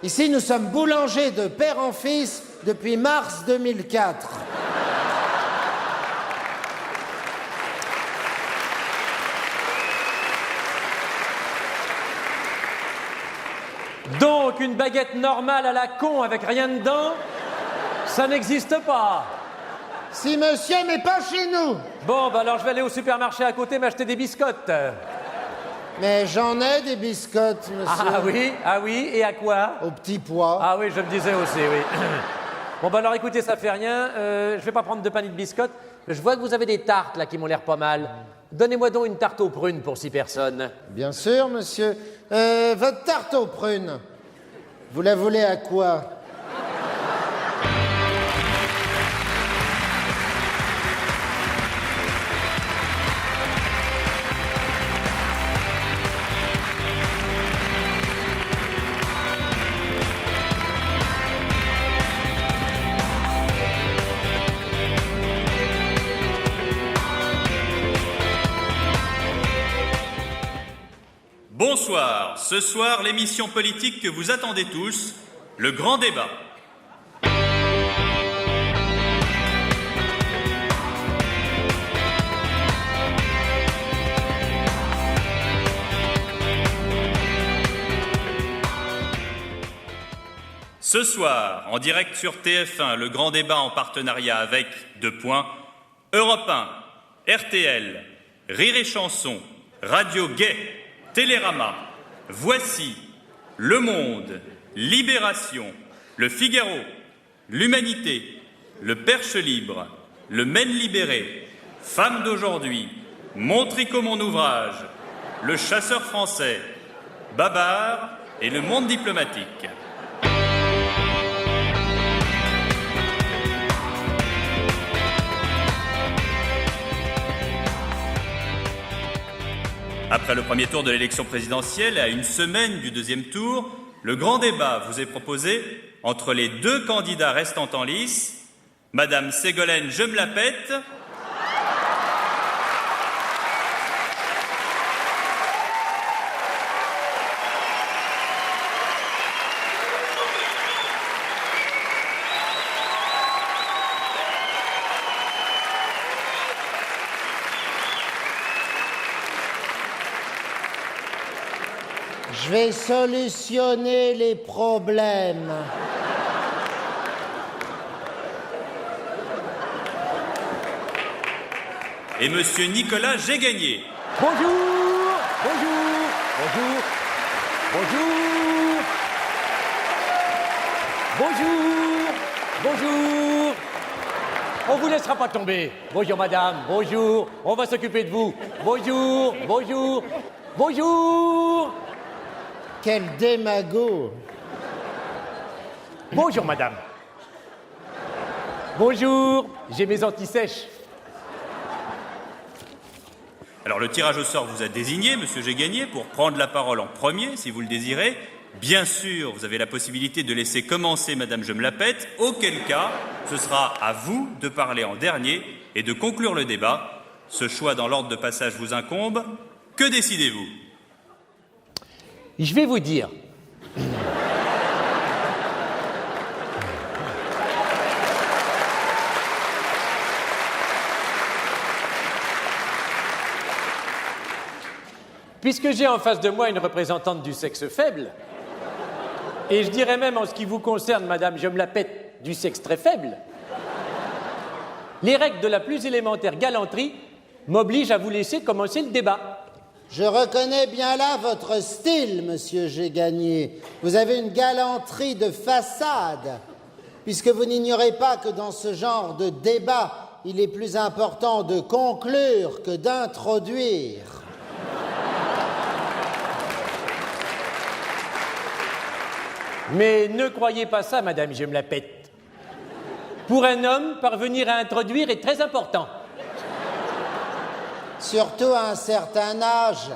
Ici, nous sommes boulangers de père en fils depuis mars 2004. Donc, une baguette normale à la con avec rien dedans, ça n'existe pas. Si, monsieur, mais pas chez nous. Bon, bah alors je vais aller au supermarché à côté m'acheter des biscottes. Mais j'en ai des biscottes, monsieur. Ah oui, et à quoi? Au petit pois. Ah oui, je me disais aussi, oui. Bon, bah alors écoutez, ça fait rien. Je vais pas prendre 2 paniers de biscottes. Je vois que vous avez des tartes, là, qui m'ont l'air pas mal. Donnez-moi donc une tarte aux prunes pour 6 personnes. Bien sûr, monsieur. Votre tarte aux prunes, vous la voulez à quoi? Bonsoir. Ce soir, l'émission politique que vous attendez tous, le grand débat. Ce soir, en direct sur TF1, le grand débat en partenariat avec Europe 1, RTL, Rire et Chanson, Radio Gay, Télérama, Voici, Le Monde, Libération, Le Figaro, L'Humanité, Le Perche Libre, Le Maine Libéré, Femmes d'aujourd'hui, Mon Tricot, mon ouvrage, Le Chasseur français, Babar et Le Monde diplomatique. Après le premier tour de l'élection présidentielle, à une semaine du deuxième tour, le grand débat vous est proposé entre les 2 candidats restants en lice, Madame Ségolène Je me la pète Je vais solutionner les problèmes. et Monsieur Nicolas Gégagné. Bonjour, bonjour, bonjour, bonjour, bonjour, bonjour. On vous laissera pas tomber. Bonjour madame, bonjour, on va s'occuper de vous. Bonjour, bonjour, bonjour. Quel démago! Bonjour madame. Bonjour, j'ai mes antisèches. Alors le tirage au sort vous a désigné, Monsieur Gégagné, pour prendre la parole en premier, si vous le désirez. Bien sûr, vous avez la possibilité de laisser commencer Madame Je me la pète, auquel cas, ce sera à vous de parler en dernier et de conclure le débat. Ce choix dans l'ordre de passage vous incombe. Que décidez-vous? Je vais vous dire. puisque j'ai en face de moi une représentante du sexe faible, et je dirais même en ce qui vous concerne, madame, je me la pète, du sexe très faible, les règles de la plus élémentaire galanterie m'obligent à vous laisser commencer le débat. Je reconnais bien là votre style, monsieur Gégagné. Vous avez une galanterie de façade, puisque vous n'ignorez pas que dans ce genre de débat, il est plus important de conclure que d'introduire. Mais ne croyez pas ça, madame, je me la pète. Pour un homme, parvenir à introduire est très important. Surtout à un certain âge.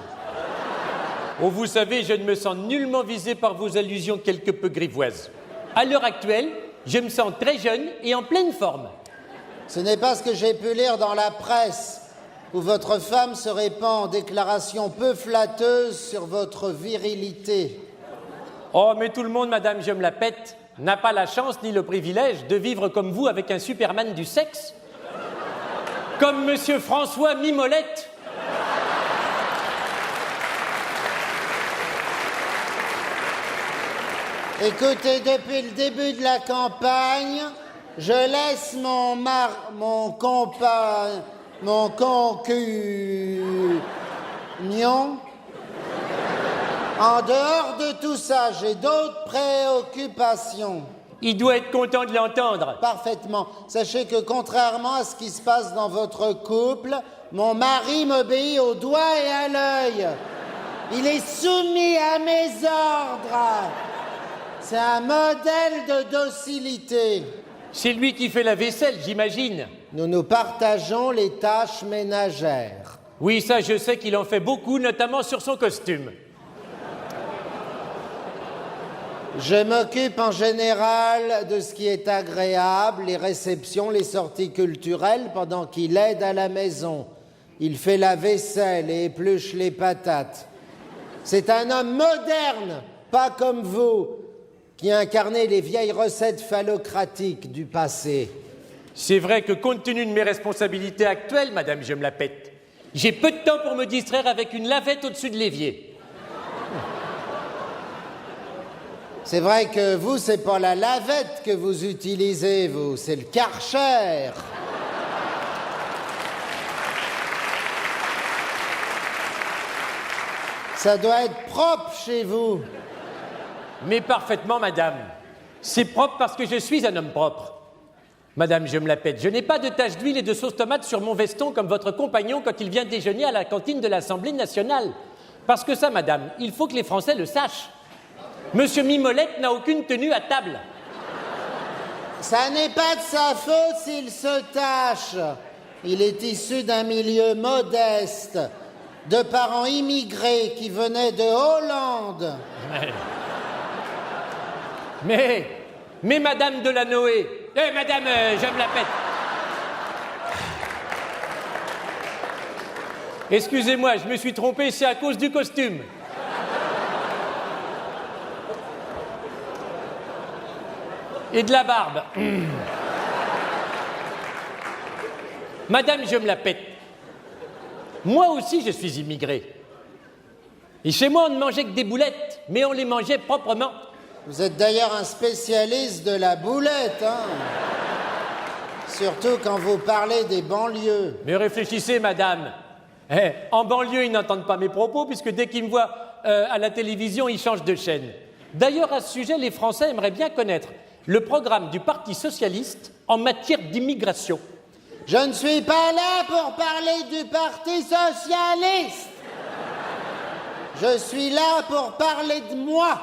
Oh, vous savez, je ne me sens nullement visé par vos allusions quelque peu grivoises. À l'heure actuelle, je me sens très jeune et en pleine forme. Ce n'est pas ce que j'ai pu lire dans la presse, où votre femme se répand en déclarations peu flatteuses sur votre virilité. Oh, mais tout le monde, madame, je me la pète, n'a pas la chance ni le privilège de vivre comme vous avec un Superman du sexe. Comme monsieur François Mimolette. Écoutez, depuis le début de la campagne, je laisse mon concubignon en dehors de tout ça. J'ai d'autres préoccupations. Il doit être content de l'entendre. Parfaitement. Sachez que contrairement à ce qui se passe dans votre couple, mon mari m'obéit au doigt et à l'œil. Il est soumis à mes ordres. C'est un modèle de docilité. C'est lui qui fait la vaisselle, j'imagine. Nous nous partageons les tâches ménagères. Oui, ça, je sais qu'il en fait beaucoup, notamment sur son costume. Je m'occupe en général de ce qui est agréable, les réceptions, les sorties culturelles, pendant qu'il aide à la maison. Il fait la vaisselle et épluche les patates. C'est un homme moderne, pas comme vous, qui incarnez les vieilles recettes phallocratiques du passé. C'est vrai que compte tenu de mes responsabilités actuelles, madame, je me la pète, j'ai peu de temps pour me distraire avec une lavette au-dessus de l'évier. C'est vrai que vous, c'est pas la lavette que vous utilisez, vous, c'est le Karcher. Ça doit être propre chez vous. Mais parfaitement, madame. C'est propre parce que je suis un homme propre. Madame, je me la pète. Je n'ai pas de taches d'huile et de sauce tomate sur mon veston comme votre compagnon quand il vient déjeuner à la cantine de l'Assemblée nationale. Parce que ça, madame, il faut que les Français le sachent. Monsieur Mimolette n'a aucune tenue à table. Ça n'est pas de sa faute s'il se tâche. Il est issu d'un milieu modeste, de parents immigrés qui venaient de Hollande. Mais madame Delanoë, madame, je me la pète. Excusez-moi, je me suis trompé, c'est à cause du costume. Et de la barbe. Madame, je me la pète. Moi aussi, je suis immigré. Et chez moi, on ne mangeait que des boulettes, mais on les mangeait proprement. Vous êtes d'ailleurs un spécialiste de la boulette, hein? Surtout quand vous parlez des banlieues. Mais réfléchissez, madame. En banlieue, ils n'entendent pas mes propos, puisque dès qu'ils me voient à la télévision, ils changent de chaîne. D'ailleurs, à ce sujet, les Français aimeraient bien connaître le programme du Parti socialiste en matière d'immigration. Je ne suis pas là pour parler du Parti socialiste. Je suis là pour parler de moi.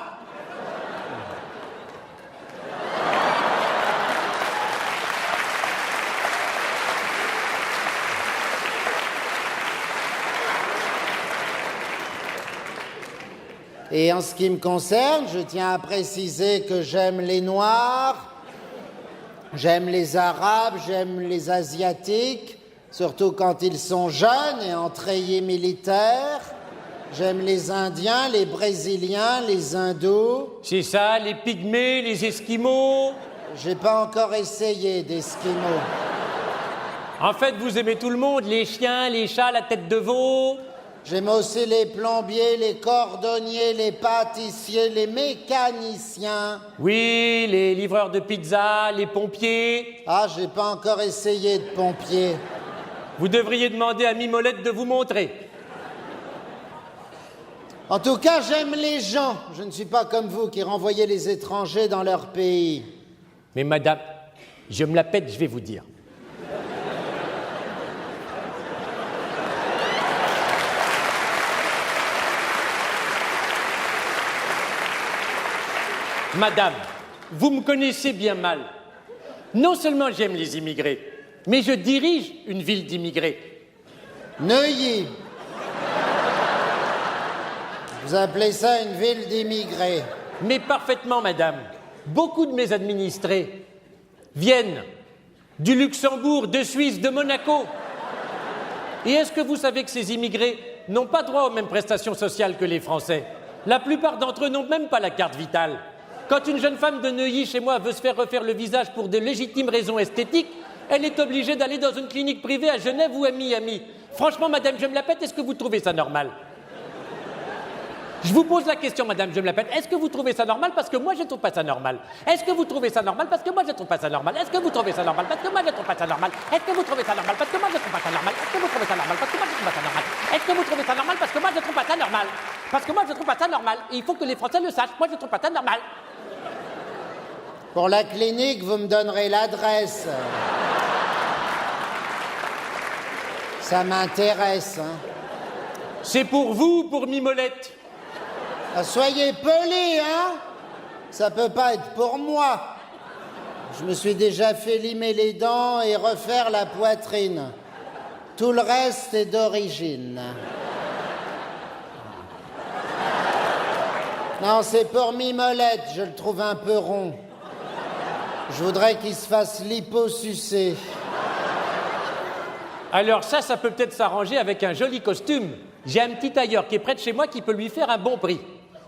Et en ce qui me concerne, je tiens à préciser que j'aime les Noirs, j'aime les Arabes, j'aime les Asiatiques, surtout quand ils sont jeunes et en treillis militaire. J'aime les Indiens, les Brésiliens, les Hindous. C'est ça, les Pygmées, les Esquimaux. J'ai pas encore essayé d'Esquimaux. En fait, vous aimez tout le monde, les chiens, les chats, la tête de veau. J'aime aussi les plombiers, les cordonniers, les pâtissiers, les mécaniciens. Oui, les livreurs de pizza, les pompiers. Ah, j'ai pas encore essayé de pompier. Vous devriez demander à Mimolette de vous montrer. En tout cas, j'aime les gens. Je ne suis pas comme vous qui renvoyez les étrangers dans leur pays. Mais madame, je me la pète, je vais vous dire. Madame, vous me connaissez bien mal. Non seulement j'aime les immigrés, mais je dirige une ville d'immigrés. Neuilly. Vous appelez ça une ville d'immigrés? Mais parfaitement, madame. Beaucoup de mes administrés viennent du Luxembourg, de Suisse, de Monaco. Et est-ce que vous savez que ces immigrés n'ont pas droit aux mêmes prestations sociales que les Français? La plupart d'entre eux n'ont même pas la carte vitale. Quand une jeune femme de Neuilly, chez moi, veut se faire refaire le visage pour de légitimes raisons esthétiques, elle est obligée d'aller dans une clinique privée à Genève ou à Miami. Franchement, madame, je me la pète, est-ce que vous trouvez ça normal? Je vous pose la question, madame, je me la pète. Est-ce que vous trouvez ça normal? Parce que moi, je ne trouve pas ça normal. Est-ce que vous trouvez ça normal? Parce que moi, je ne trouve pas ça normal. Est-ce que vous trouvez ça normal? Parce que moi, je ne trouve pas ça normal. Est-ce que vous trouvez ça normal? Parce que moi, je ne trouve pas ça normal. Est-ce que vous trouvez ça normal? Parce que moi, je ne trouve pas ça normal. Est-ce que vous trouvez ça normal? Parce que moi, je ne trouve pas ça normal. Parce que moi, je ne trouve pas ça normal. Et il faut que les Français le sachent. Moi, je ne trouve pas ça normal. Pour la clinique, vous me donnerez l'adresse. Ça m'intéresse, hein. C'est pour vous ou pour Mimolette? Ah, soyez polis, hein. Ça peut pas être pour moi. Je me suis déjà fait limer les dents et refaire la poitrine. Tout le reste est d'origine. Non, c'est pour Mimolette, je le trouve un peu rond. Je voudrais qu'il se fasse liposucer. Alors ça peut peut-être s'arranger avec un joli costume. J'ai un petit tailleur qui est près de chez moi qui peut lui faire un bon prix.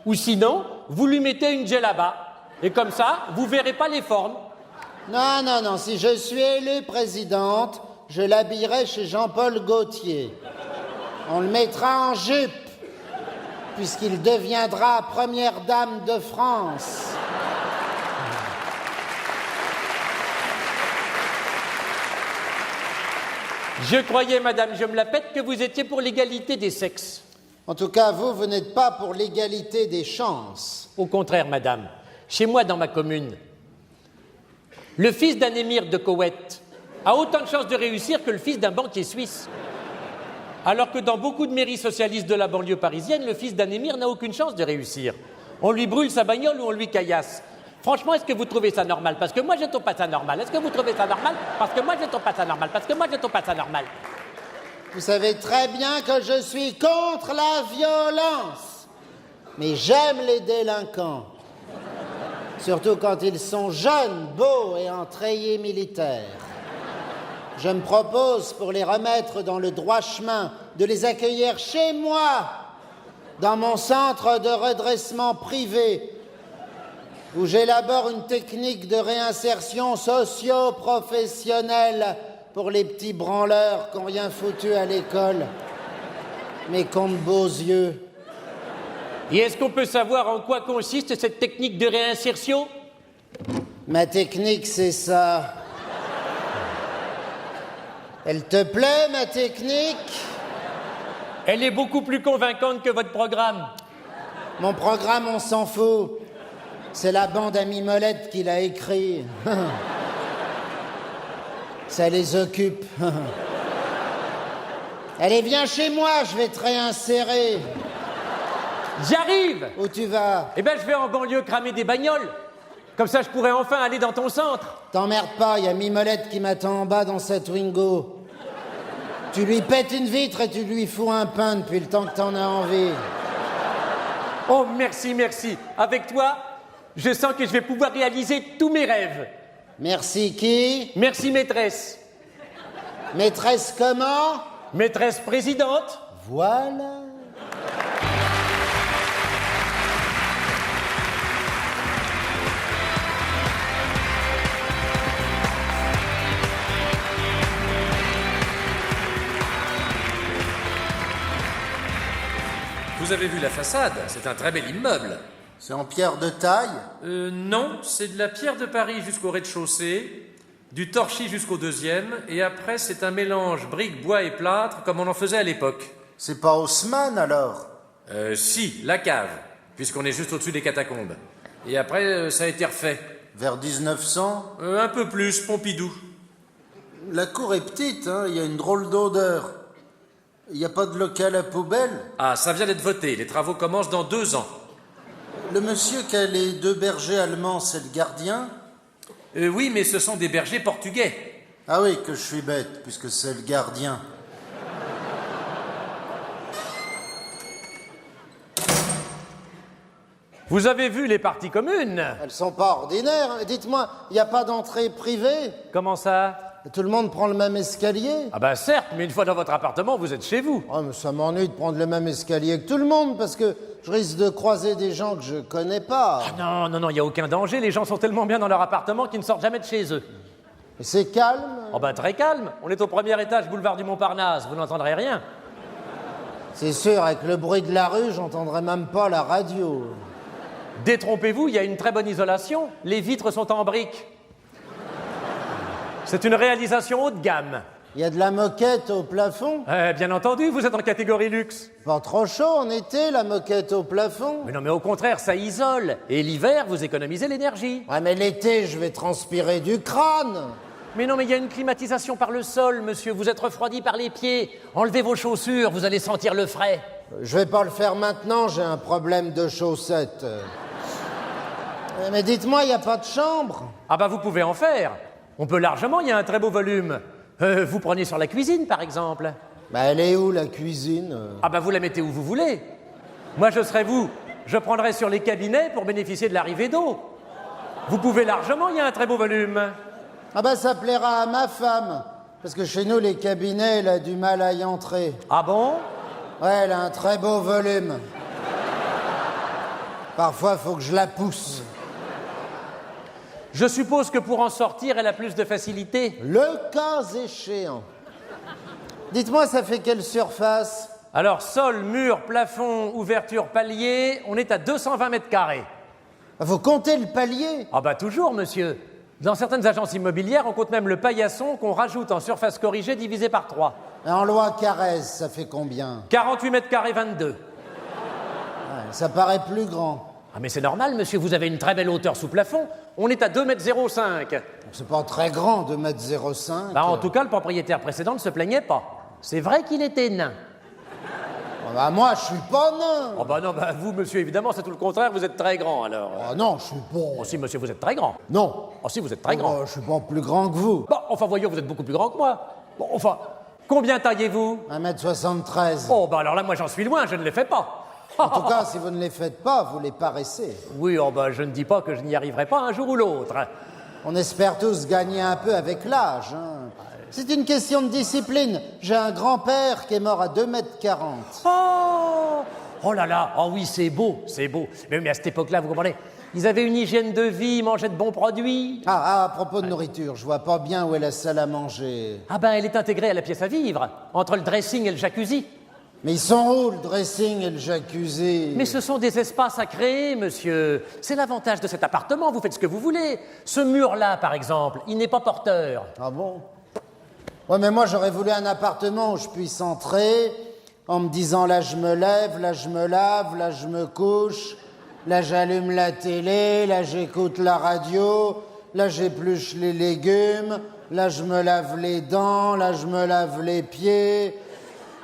Ou sinon, vous lui mettez une djellaba. Et comme ça, vous verrez pas les formes. Non, non, non, si je suis élue présidente, je l'habillerai chez Jean-Paul Gaultier. On le mettra en jupe, puisqu'il deviendra première dame de France. Je croyais, madame, je me la pète, que vous étiez pour l'égalité des sexes. En tout cas, vous n'êtes pas pour l'égalité des chances. Au contraire, madame. Chez moi, dans ma commune, le fils d'un émir de Koweït a autant de chances de réussir que le fils d'un banquier suisse. Alors que dans beaucoup de mairies socialistes de la banlieue parisienne, le fils d'un émir n'a aucune chance de réussir. On lui brûle sa bagnole ou on lui caillasse. Franchement, est-ce que vous trouvez ça normal? Parce que moi, je ne trouve pas ça normal. Est-ce que vous trouvez ça normal? Parce que moi, je ne trouve pas ça normal. Parce que moi, je ne trouve pas ça normal. Vous savez très bien que je suis contre la violence. Mais j'aime les délinquants. Surtout quand ils sont jeunes, beaux et en treillis militaire. Je me propose, pour les remettre dans le droit chemin, de les accueillir chez moi, dans mon centre de redressement privé, où j'élabore une technique de réinsertion socio-professionnelle pour les petits branleurs qui n'ont rien foutu à l'école, mais qui ont de beaux yeux. Et est-ce qu'on peut savoir en quoi consiste cette technique de réinsertion? Ma technique, c'est ça. Elle te plaît, ma technique? Elle est beaucoup plus convaincante que votre programme. Mon programme, on s'en fout. C'est la bande à Mimolette qui l'a écrit. Ça les occupe. Allez, viens chez moi, je vais te réinsérer. J'arrive! Où tu vas? Eh bien, je vais en banlieue cramer des bagnoles. Comme ça, je pourrais enfin aller dans ton centre. T'emmerdes pas, il y a Mimolette qui m'attend en bas dans cette Twingo. Tu lui pètes une vitre et tu lui fous un pain depuis le temps que t'en as envie. Oh, merci, merci. Avec toi, je sens que je vais pouvoir réaliser tous mes rêves. Merci qui? Merci, maîtresse. Maîtresse comment? Maîtresse présidente. Voilà. Vous avez vu la façade, c'est un très bel immeuble. C'est en pierre de taille? Non, c'est de la pierre de Paris jusqu'au rez-de-chaussée, du torchis jusqu'au deuxième, et après c'est un mélange briques, bois et plâtre comme on en faisait à l'époque. C'est pas Haussmann alors? Si, la cave, puisqu'on est juste au-dessus des catacombes. Et après, ça a été refait. Vers 1900? Un peu plus, Pompidou. La cour est petite, hein, il y a une drôle d'odeur. Il n'y a pas de local à poubelle? Ah, ça vient d'être voté, les travaux commencent dans 2 ans. Le monsieur qui a les 2 bergers allemands, c'est le gardien? Oui, mais ce sont des bergers portugais. Ah oui, que je suis bête, puisque c'est le gardien. Vous avez vu les parties communes? Elles sont pas ordinaires. Dites-moi, il n'y a pas d'entrée privée? Comment ça? Tout le monde prend le même escalier? Ah ben certes, mais une fois dans votre appartement, vous êtes chez vous. Oh, mais ça m'ennuie de prendre le même escalier que tout le monde, parce que je risque de croiser des gens que je connais pas. Ah non, il n'y a aucun danger, les gens sont tellement bien dans leur appartement qu'ils ne sortent jamais de chez eux. Et c'est calme? Oh ben très calme, on est au 1er étage, boulevard du Montparnasse, vous n'entendrez rien. C'est sûr, avec le bruit de la rue, j'entendrai même pas la radio. Détrompez-vous, il y a une très bonne isolation, les vitres sont en briques. C'est une réalisation haut de gamme. Il y a de la moquette au plafond? Bien entendu, vous êtes en catégorie luxe. Pas trop chaud en été, la moquette au plafond? Mais non, mais au contraire, ça isole. Et l'hiver, vous économisez l'énergie. Ouais, mais l'été, je vais transpirer du crâne. Mais non, mais il y a une climatisation par le sol, monsieur. Vous êtes refroidi par les pieds. Enlevez vos chaussures, vous allez sentir le frais. Je vais pas le faire maintenant, j'ai un problème de chaussettes. Mais dites-moi, il n'y a pas de chambre? Ah bah vous pouvez en faire. On peut largement, il y a un très beau volume. Vous prenez sur la cuisine, par exemple. Bah elle est où, la cuisine? Ah bah vous la mettez où vous voulez. Moi, je serais vous. Je prendrais sur les cabinets pour bénéficier de l'arrivée d'eau. Vous pouvez largement, il y a un très beau volume. Ah bah ça plaira à ma femme. Parce que chez nous, les cabinets, elle a du mal à y entrer. Ah bon? Ouais, elle a un très beau volume. Parfois, faut que je la pousse. Je suppose que pour en sortir, elle a plus de facilité. Le cas échéant. Dites-moi, ça fait quelle surface? Alors, sol, mur, plafond, ouverture, palier, on est à 220 mètres carrés. Faut compter le palier. Ah bah toujours, monsieur. Dans certaines agences immobilières, on compte même le paillasson qu'on rajoute en surface corrigée divisé par 3. Et en loi Carrez, ça fait combien? 48 mètres carrés, 22. Ouais, ça paraît plus grand. Ah mais c'est normal, monsieur, vous avez une très belle hauteur sous plafond. On est à 2,05 m. C'est pas très grand, 2,05 m. Bah, en tout cas, le propriétaire précédent ne se plaignait pas. C'est vrai qu'il était nain. Ah bah moi, je suis pas nain. Oh bah non, bah vous, monsieur, évidemment, c'est tout le contraire, vous êtes très grand, alors. Ah non, je suis pas... Oh si, monsieur, vous êtes très grand. Non. Oh si, vous êtes très grand. Je suis pas plus grand que vous. Bon, enfin, voyons, vous êtes beaucoup plus grand que moi. Bon, enfin, combien taillez-vous? 1,73 m. Oh, bah alors là, moi, j'en suis loin, je ne les fais pas. En tout cas, si vous ne les faites pas, vous les paraissez. Oui, oh bah, je ne dis pas que je n'y arriverai pas un jour ou l'autre. On espère tous gagner un peu avec l'âge. Hein. C'est une question de discipline. J'ai un grand-père qui est mort à 2,40 m. Oh, oh là là, oh oui, c'est beau, c'est beau. Mais à cette époque-là, vous comprenez, ils avaient une hygiène de vie, ils mangeaient de bons produits. Ah, à propos de nourriture, je vois pas bien où est la salle à manger. Ah ben, elle est intégrée à la pièce à vivre, entre le dressing et le jacuzzi. Mais ils sont où, le dressing et le jacuzzi? Mais ce sont des espaces à créer, monsieur. C'est l'avantage de cet appartement, vous faites ce que vous voulez. Ce mur-là, par exemple, il n'est pas porteur. Ah bon? Ouais, mais moi, j'aurais voulu un appartement où je puisse entrer en me disant, là, je me lève, là, je me lave, là, je me couche, là, j'allume la télé, là, j'écoute la radio, là, j'épluche les légumes, là, je me lave les dents, là, je me lave les pieds...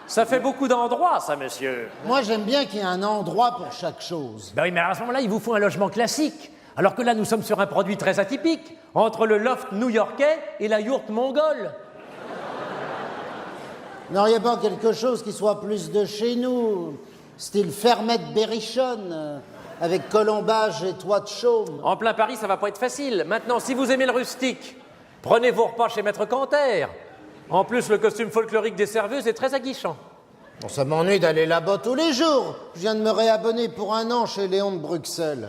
Ça fait beaucoup d'endroits, ça, monsieur. Moi, j'aime bien qu'il y ait un endroit pour chaque chose. Ben oui, mais à ce moment-là, il vous faut un logement classique. Alors que là, nous sommes sur un produit très atypique, entre le loft new-yorkais et la yourte mongole. N'auriez pas quelque chose qui soit plus de chez nous, style fermette berrichonne, avec colombage et toit de chaume? En plein Paris, ça va pas être facile. Maintenant, si vous aimez le rustique, prenez vos repas chez Maître Canter. En plus, le costume folklorique des serveuses est très aguichant. Bon, ça m'ennuie d'aller là-bas tous les jours. Je viens de me réabonner pour 1 an chez Léon de Bruxelles.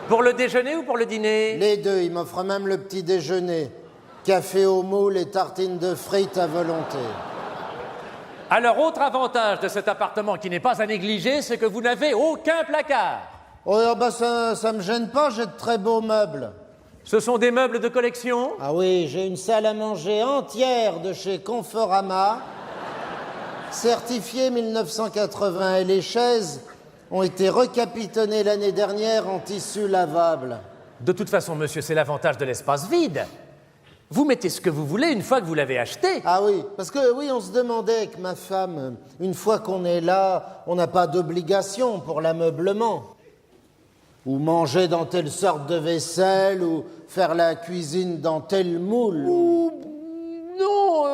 Pour le déjeuner ou pour le dîner? Les deux, il m'offre même le petit déjeuner. Café au moule et tartines de frites à volonté. Alors, autre avantage de cet appartement qui n'est pas à négliger, c'est que vous n'avez aucun placard. Oh, bah ça me gêne pas, j'ai de très beaux meubles. Ce sont des meubles de collection? Ah oui, j'ai une salle à manger entière de chez Conforama, certifiée 1980, et les chaises ont été recapitonnées l'année dernière en tissu lavable. De toute façon, monsieur, c'est l'avantage de l'espace vide. Vous mettez ce que vous voulez une fois que vous l'avez acheté. Ah oui, parce que oui, on se demandait avec ma femme, une fois qu'on est là, on n'a pas d'obligation pour l'ameublement. Ou manger dans telle sorte de vaisselle, ou faire la cuisine dans tel moule. Non,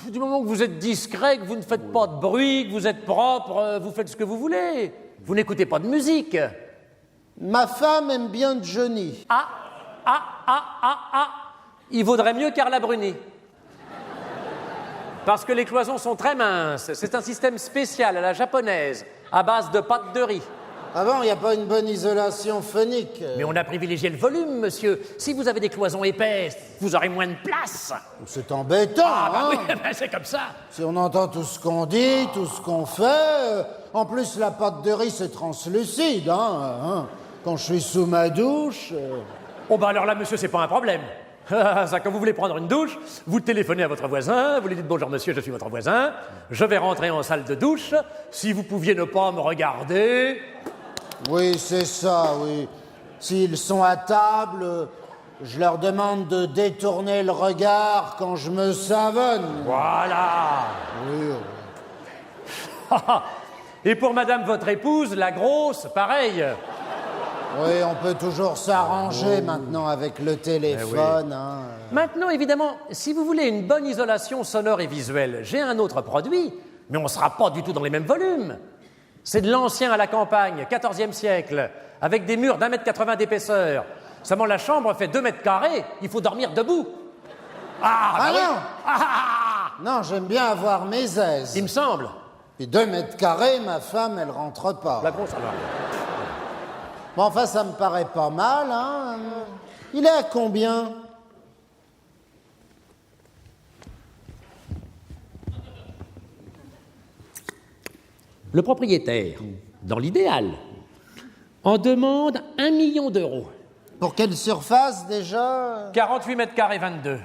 du moment que vous êtes discret, que vous ne faites pas de bruit, que vous êtes propre, vous faites ce que vous voulez. Vous n'écoutez pas de musique. Ma femme aime bien Johnny. Il vaudrait mieux Carla Bruni. Parce que les cloisons sont très minces. C'est un système spécial à la japonaise, à base de pâte de riz. Ah bon, il n'y a pas une bonne isolation phonique? Mais on a privilégié le volume, monsieur. Si vous avez des cloisons épaisses, vous aurez moins de place. C'est embêtant, Bah oui, hein? c'est comme ça. Si on entend tout ce qu'on dit, tout ce qu'on fait... En plus, la pâte de riz, c'est translucide, hein? Quand je suis sous ma douche... Oh bah alors là, monsieur, c'est pas un problème. Ça, quand vous voulez prendre une douche, vous téléphonez à votre voisin, vous lui dites « Bonjour monsieur, je suis votre voisin, je vais rentrer en salle de douche, si vous pouviez ne pas me regarder... » Oui, c'est ça, oui. S'ils sont à table, je leur demande de détourner le regard quand je me savonne. Voilà. Oui, Et pour madame votre épouse, la grosse, pareil. oui, on peut toujours s'arranger maintenant avec le téléphone. Hein. Maintenant, évidemment, si vous voulez une bonne isolation sonore et visuelle, j'ai un autre produit, mais on ne sera pas du tout dans les mêmes volumes. C'est de l'ancien à la campagne, 14e siècle, avec des murs d'1,80 m d'épaisseur. Seulement la chambre fait 2 mètres carrés, il faut dormir debout. Ah oui. non Non, j'aime bien avoir mes aises. Il me semble. Puis 2 mètres carrés, ma femme, elle rentre pas. La grosse, alors. Bon, enfin, ça me paraît pas mal, hein. Il est à combien? Le propriétaire, dans l'idéal, en demande 1 million d'euros. Pour quelle surface, déjà? 48 mètres carrés 22.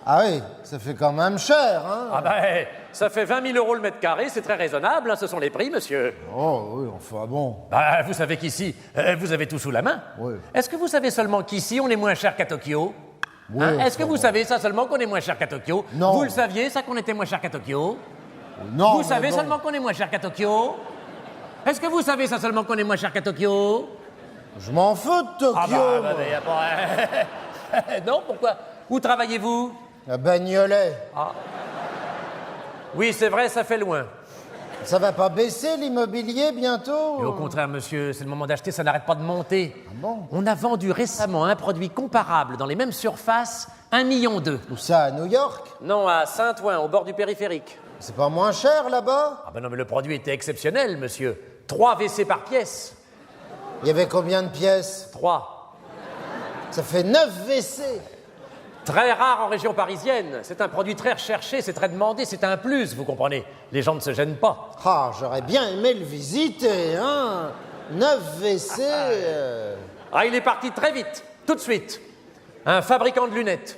Ah oui, ça fait quand même cher, hein. Ah ben, ça fait 20 000 euros le mètre carré, c'est très raisonnable, hein, ce sont les prix, monsieur. Oh, oui, enfin bon. Bah, vous savez qu'ici, vous avez tout sous la main. Oui. Est-ce que vous savez seulement qu'ici, on est moins cher qu'à Tokyo? Oui, Est-ce que vous savez ça seulement qu'on est moins cher qu'à Tokyo? Non. Vous le saviez, ça, qu'on était moins cher qu'à Tokyo? Non, Vous mais savez bon. seulement qu'on est moins cher qu'à Tokyo? Est-ce que vous savez ça seulement qu'on est moins cher qu'à Tokyo? Je m'en fous de Tokyo, moi. y a pas... Non, pourquoi? Où travaillez-vous? À Bagnolet. Oui, c'est vrai, ça fait loin. Ça va pas baisser l'immobilier bientôt? Et au contraire, monsieur, c'est le moment d'acheter, ça n'arrête pas de monter. Ah bon? On a vendu récemment un produit comparable dans les mêmes surfaces, 1,2 million. Où ça, à New York? Non, à Saint-Ouen, au bord du périphérique. C'est pas moins cher là-bas? Ah ben non, mais le produit était exceptionnel, monsieur. 3 WC par pièce. Il y avait combien de pièces? 3. Ça fait 9 WC. Très rare en région parisienne. C'est un produit très recherché, c'est très demandé, c'est un plus, vous comprenez. Les gens ne se gênent pas. Ah, j'aurais bien aimé le visiter, hein. 9 WC. Ah, il est parti très vite, tout de suite. Un fabricant de lunettes.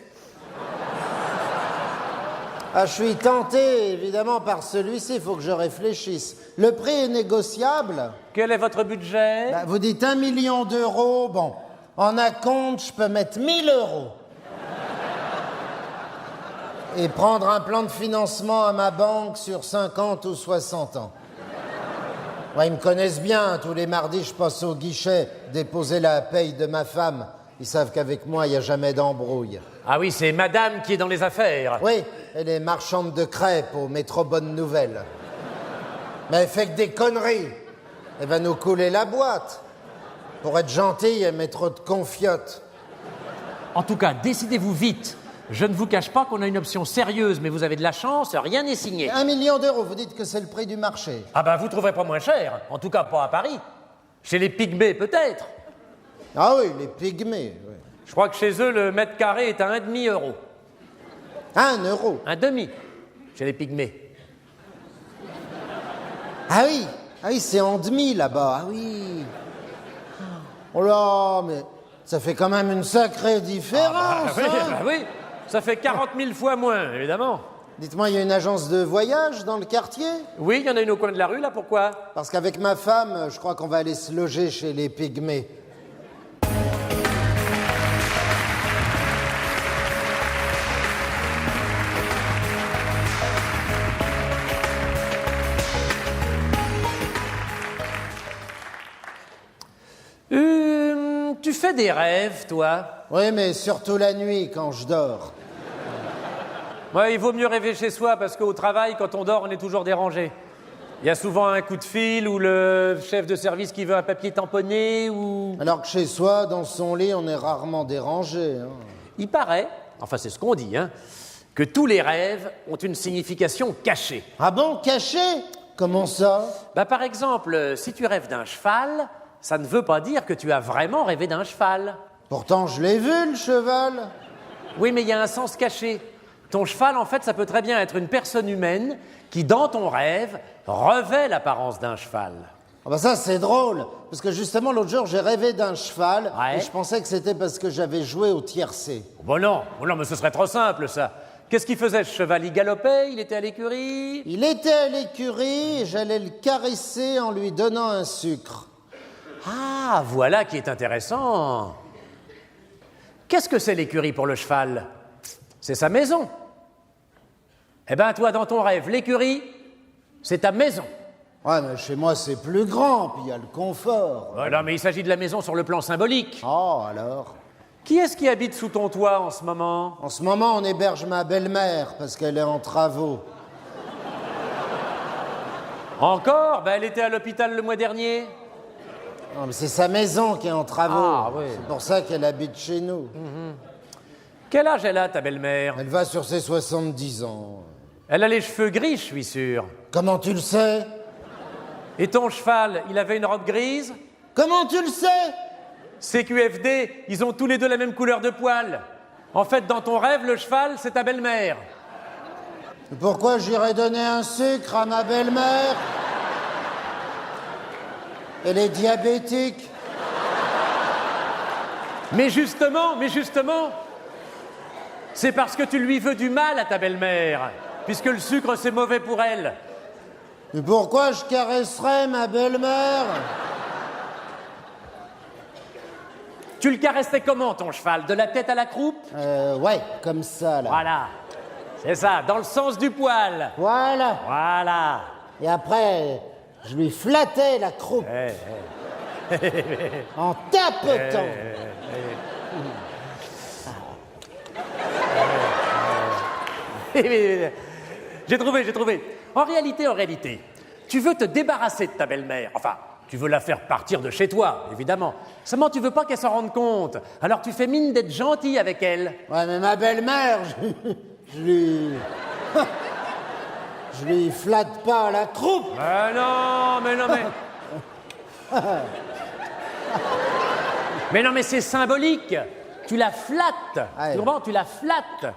Ah, je suis tenté, évidemment, par celui-ci, il faut que je réfléchisse. Le prix est négociable? Quel est votre budget? Bah, vous dites 1 million d'euros, bon, en acompte, je peux mettre 1 000 euros. Et prendre un plan de financement à ma banque sur 50 ou 60 ans. Ouais, ils me connaissent bien, tous les mardis, je passe au guichet, déposer la paye de ma femme. Ils savent qu'avec moi, il n'y a jamais d'embrouille. Ah oui, c'est madame qui est dans les affaires. Oui, elle est marchande de crêpes au métro Bonne Nouvelle. Mais elle fait que des conneries. Elle va nous couler la boîte. Pour être gentille, elle met trop de confiottes. En tout cas, décidez-vous vite. Je ne vous cache pas qu'on a une option sérieuse, mais vous avez de la chance, rien n'est signé. 1 million d'euros, vous dites que c'est le prix du marché. Ah ben, vous trouverez pas moins cher. En tout cas, pas à Paris. Chez les Pygmées, peut-être. Ah oui, les pygmées. Oui. Je crois que chez eux, le mètre carré est à 1,5 euro. 1 euro. Un demi. chez les pygmées. Ah oui, c'est en demi là-bas, ah oui. Oh là, mais ça fait quand même une sacrée différence, oui, hein. oui, ça fait 40 000 fois moins, évidemment. Dites-moi, il y a une agence de voyage dans le quartier? Oui, il y en a une au coin de la rue, là, pourquoi? Parce qu'avec ma femme, je crois qu'on va aller se loger chez les pygmées. Tu fais des rêves, toi? Oui, mais surtout la nuit, quand je dors. Ouais, il vaut mieux rêver chez soi, parce qu'au travail, quand on dort, on est toujours dérangé. Il y a souvent un coup de fil, ou le chef de service qui veut un papier tamponné, ou... Alors que chez soi, dans son lit, on est rarement dérangé, hein. Il paraît, enfin c'est ce qu'on dit, hein, que tous les rêves ont une signification cachée. Ah bon, caché? Comment ça? Bah, par exemple, si tu rêves d'un cheval, ça ne veut pas dire que tu as vraiment rêvé d'un cheval. Pourtant, je l'ai vu, le cheval. Oui, mais il y a un sens caché. Ton cheval, en fait, ça peut très bien être une personne humaine qui, dans ton rêve, revêt l'apparence d'un cheval. Ah bah ça, c'est drôle, parce que justement, l'autre jour, j'ai rêvé d'un cheval, Ouais. et je pensais que c'était parce que j'avais joué au tiercé. Bon non, mais ce serait trop simple, ça. Qu'est-ce qu'il faisait, ce cheval? Il galopait? Il était à l'écurie? Il était à l'écurie, et j'allais le caresser en lui donnant un sucre. Ah, voilà qui est intéressant. Qu'est-ce que c'est l'écurie pour le cheval? C'est sa maison. Eh ben, toi, dans ton rêve, l'écurie, c'est ta maison. Ouais, mais chez moi, c'est plus grand, puis il y a le confort. Non, mais il s'agit de la maison sur le plan symbolique. Oh, alors? Qui est-ce qui habite sous ton toit en ce moment? En ce moment, on héberge ma belle-mère, parce qu'elle est en travaux. Encore? Ben, elle était à l'hôpital le mois dernier. Non, mais c'est sa maison qui est en travaux. Ah, oui. C'est pour ça qu'elle habite chez nous. Quel âge elle a, ta belle-mère? Elle va sur ses 70 ans. Elle a les cheveux gris, je suis sûr. Comment tu le sais? Et ton cheval, il avait une robe grise? Comment tu le sais? CQFD, ils ont tous les deux la même couleur de poil. En fait, dans ton rêve, le cheval, c'est ta belle-mère. Pourquoi j'irais donner un sucre à ma belle-mère? Elle est diabétique. Mais justement, c'est parce que tu lui veux du mal à ta belle-mère, puisque le sucre, c'est mauvais pour elle. Mais pourquoi je caresserais ma belle-mère? Tu le caressais comment, ton cheval? De la tête à la croupe? Ouais, comme ça, là. Voilà. C'est ça, dans le sens du poil. Voilà. Voilà. Et après, je lui flattais la croupe. En tapotant. J'ai trouvé. En réalité, tu veux te débarrasser de ta belle-mère. Enfin, tu veux la faire partir de chez toi, évidemment. Seulement, tu veux pas qu'elle s'en rende compte. Alors, tu fais mine d'être gentil avec elle. Ouais, mais ma belle-mère, je lui... Je lui flatte pas la croupe. Ah non, mais... Mais non, mais c'est symbolique. Tu la flattes. Ouais. Tu comprends? Tu la flattes.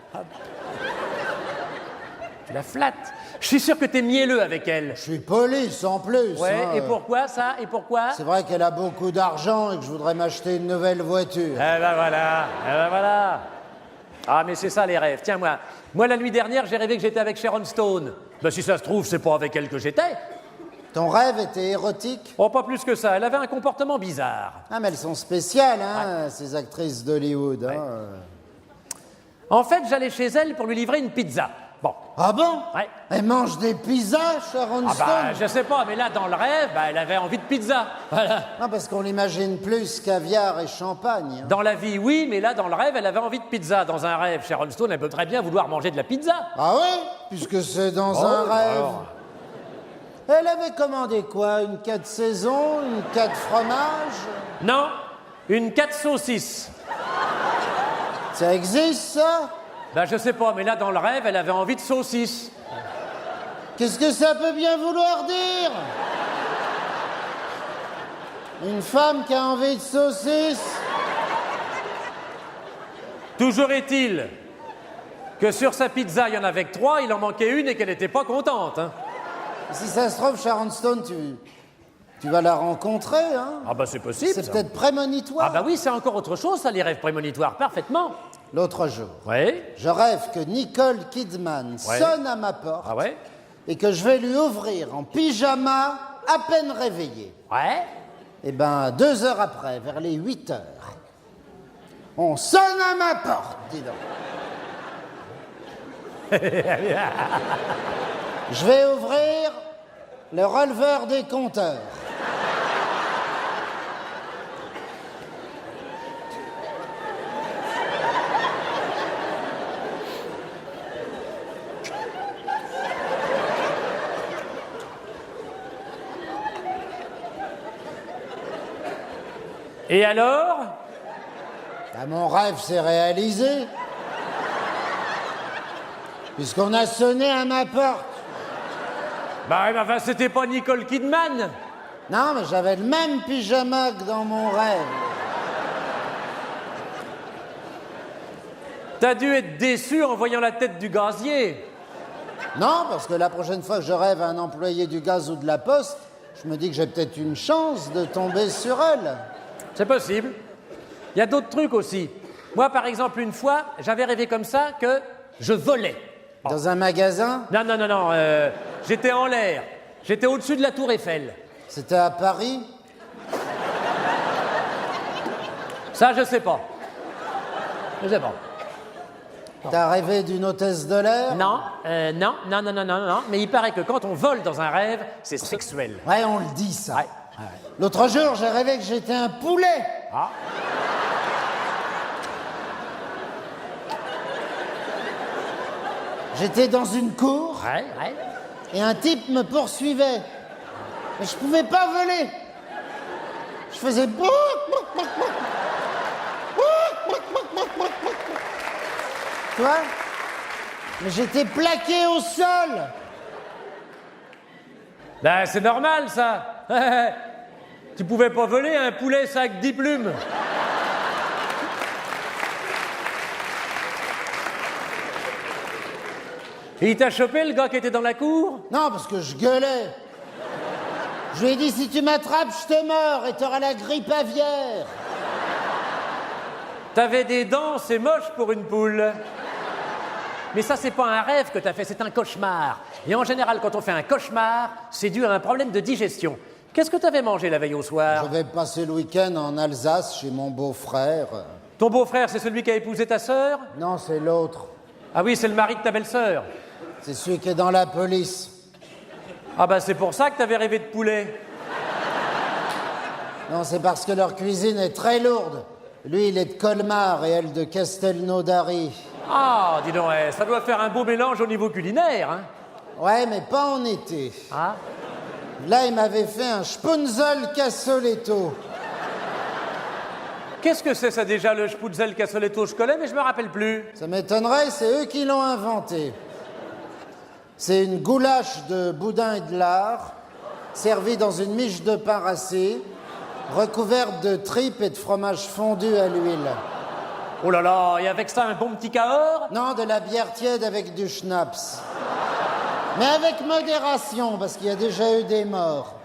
Tu la flattes. Je suis sûr que t'es mielleux avec elle. Je suis police en plus. Ouais, hein. et pourquoi ça? Et pourquoi? C'est vrai qu'elle a beaucoup d'argent et que je voudrais m'acheter une nouvelle voiture. Eh ben voilà. Ah, mais c'est ça les rêves. Tiens, moi la nuit dernière, j'ai rêvé que j'étais avec Sharon Stone. Ben si ça se trouve, c'est pas avec elle que j'étais. Ton rêve était érotique? Oh, pas plus que ça. Elle avait un comportement bizarre. Ah, mais elles sont spéciales, hein, ces actrices d'Hollywood. Hein. En fait, j'allais chez elle pour lui livrer une pizza. Bon. Ah bon? Ouais. Elle mange des pizzas, Sharon Ah Stone? bah, je sais pas, mais là, dans le rêve, elle avait envie de pizza. Voilà. Ah, parce qu'on l'imagine plus caviar et champagne. Hein. Dans la vie, oui, mais là, dans le rêve, elle avait envie de pizza. Dans un rêve, Sharon Stone, elle peut très bien vouloir manger de la pizza. Ah ouais? Puisque c'est dans un rêve. alors. Elle avait commandé quoi? Une 4 saisons? Une 4 fromages? Non, une 4 saucisses. Ça existe, ça? Ben, je sais pas, mais là, dans le rêve, elle avait envie de saucisses. Qu'est-ce que ça peut bien vouloir dire? Une femme qui a envie de saucisses? Toujours est-il que sur sa pizza, il y en avait que 3, il en manquait une et qu'elle n'était pas contente. Hein. Si ça se trouve, Sharon Stone, tu vas la rencontrer, hein? Ah bah c'est possible. C'est ça. peut-être prémonitoire. Ah bah oui, c'est encore autre chose, ça, les rêves prémonitoires, parfaitement. L'autre jour, Oui. je rêve que Nicole Kidman Ouais. sonne à ma porte Ah ouais? et que je vais lui ouvrir en pyjama à peine réveillé. Ouais. Eh ben, 2 heures après, vers les 8 heures, on sonne à ma porte, dis donc. Je vais ouvrir le releveur des compteurs. Et alors? Ben, mon rêve s'est réalisé. Puisqu'on a sonné à ma porte. Bah enfin, c'était pas Nicole Kidman. Non, mais j'avais le même pyjama que dans mon rêve. T'as dû être déçu en voyant la tête du gazier. Non, parce que la prochaine fois que je rêve à un employé du gaz ou de la poste, je me dis que j'ai peut-être une chance de tomber sur elle. C'est possible. Il y a d'autres trucs aussi. Moi, par exemple, une fois, j'avais rêvé comme ça que je volais. Dans un magasin, Non, j'étais en l'air. J'étais au-dessus de la tour Eiffel. c'était à Paris. Ça, je sais pas. Je sais pas. T'as rêvé d'une hôtesse de l'air? Non, non. Mais il paraît que quand on vole dans un rêve, c'est sexuel. Ouais, on le dit ça. Ouais. L'autre jour, j'ai rêvé que j'étais un poulet. Ah. J'étais dans une cour Ouais. et un type me poursuivait. Mais je pouvais pas voler. Je faisais... Tu vois? Mais j'étais plaqué au sol. Ben, c'est normal, ça. Tu pouvais pas voler un poulet sac 10 plumes. Et il t'a chopé, le gars qui était dans la cour? Non, parce que je gueulais. Je lui ai dit, si tu m'attrapes, je te mords et t'auras la grippe aviaire. T'avais des dents, c'est moche pour une poule. Mais ça, c'est pas un rêve que t'as fait, c'est un cauchemar. Et en général, quand on fait un cauchemar, c'est dû à un problème de digestion. Qu'est-ce que t'avais mangé la veille au soir? Je vais passer le week-end en Alsace chez mon beau-frère. Ton beau-frère, c'est celui qui a épousé ta sœur? Non, c'est l'autre. Ah oui, c'est le mari de ta belle-sœur. C'est celui qui est dans la police. Ah bah c'est pour ça que t'avais rêvé de poulet. Non, c'est parce que leur cuisine est très lourde. Lui, il est de Colmar et elle de Castelnaudary. Ah, dis donc, ça doit faire un beau mélange au niveau culinaire, hein? Ouais, mais pas en été. Ah. Là, il m'avait fait un spunzel cassoletto. Qu'est-ce que c'est ça déjà, le sputzel cassoletto? Je connais, mais je me rappelle plus. Ça m'étonnerait, c'est eux qui l'ont inventé. C'est une goulache de boudin et de lard, servie dans une miche de pain racé, recouverte de tripes et de fromage fondu à l'huile. Oh là là, et avec ça, un bon petit Cahors? Non, de la bière tiède avec du schnapps. Mais avec modération, parce qu'il y a déjà eu des morts.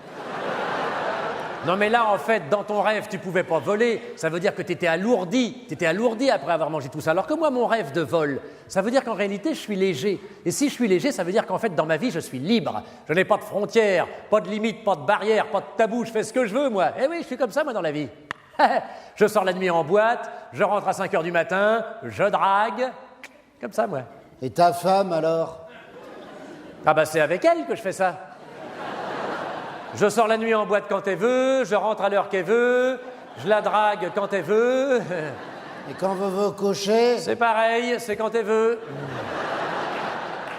Non mais là, en fait, dans ton rêve, tu pouvais pas voler. Ça veut dire que t'étais alourdi. T'étais alourdi après avoir mangé tout ça. Alors que moi, mon rêve de vol, ça veut dire qu'en réalité, je suis léger. Et si je suis léger, ça veut dire qu'en fait, dans ma vie, je suis libre. Je n'ai pas de frontières, pas de limites, pas de barrières, pas de tabous. Je fais ce que je veux, moi. Eh oui, je suis comme ça, moi, dans la vie. Je sors la nuit en boîte, je rentre à 5 heures du matin, je drague. Comme ça, moi. Et ta femme, alors? Ah bah c'est avec elle que je fais ça. Je sors la nuit en boîte quand elle veut, je rentre à l'heure qu'elle veut, je la drague quand elle veut. Et quand vous vous couchez? C'est pareil, c'est quand elle veut.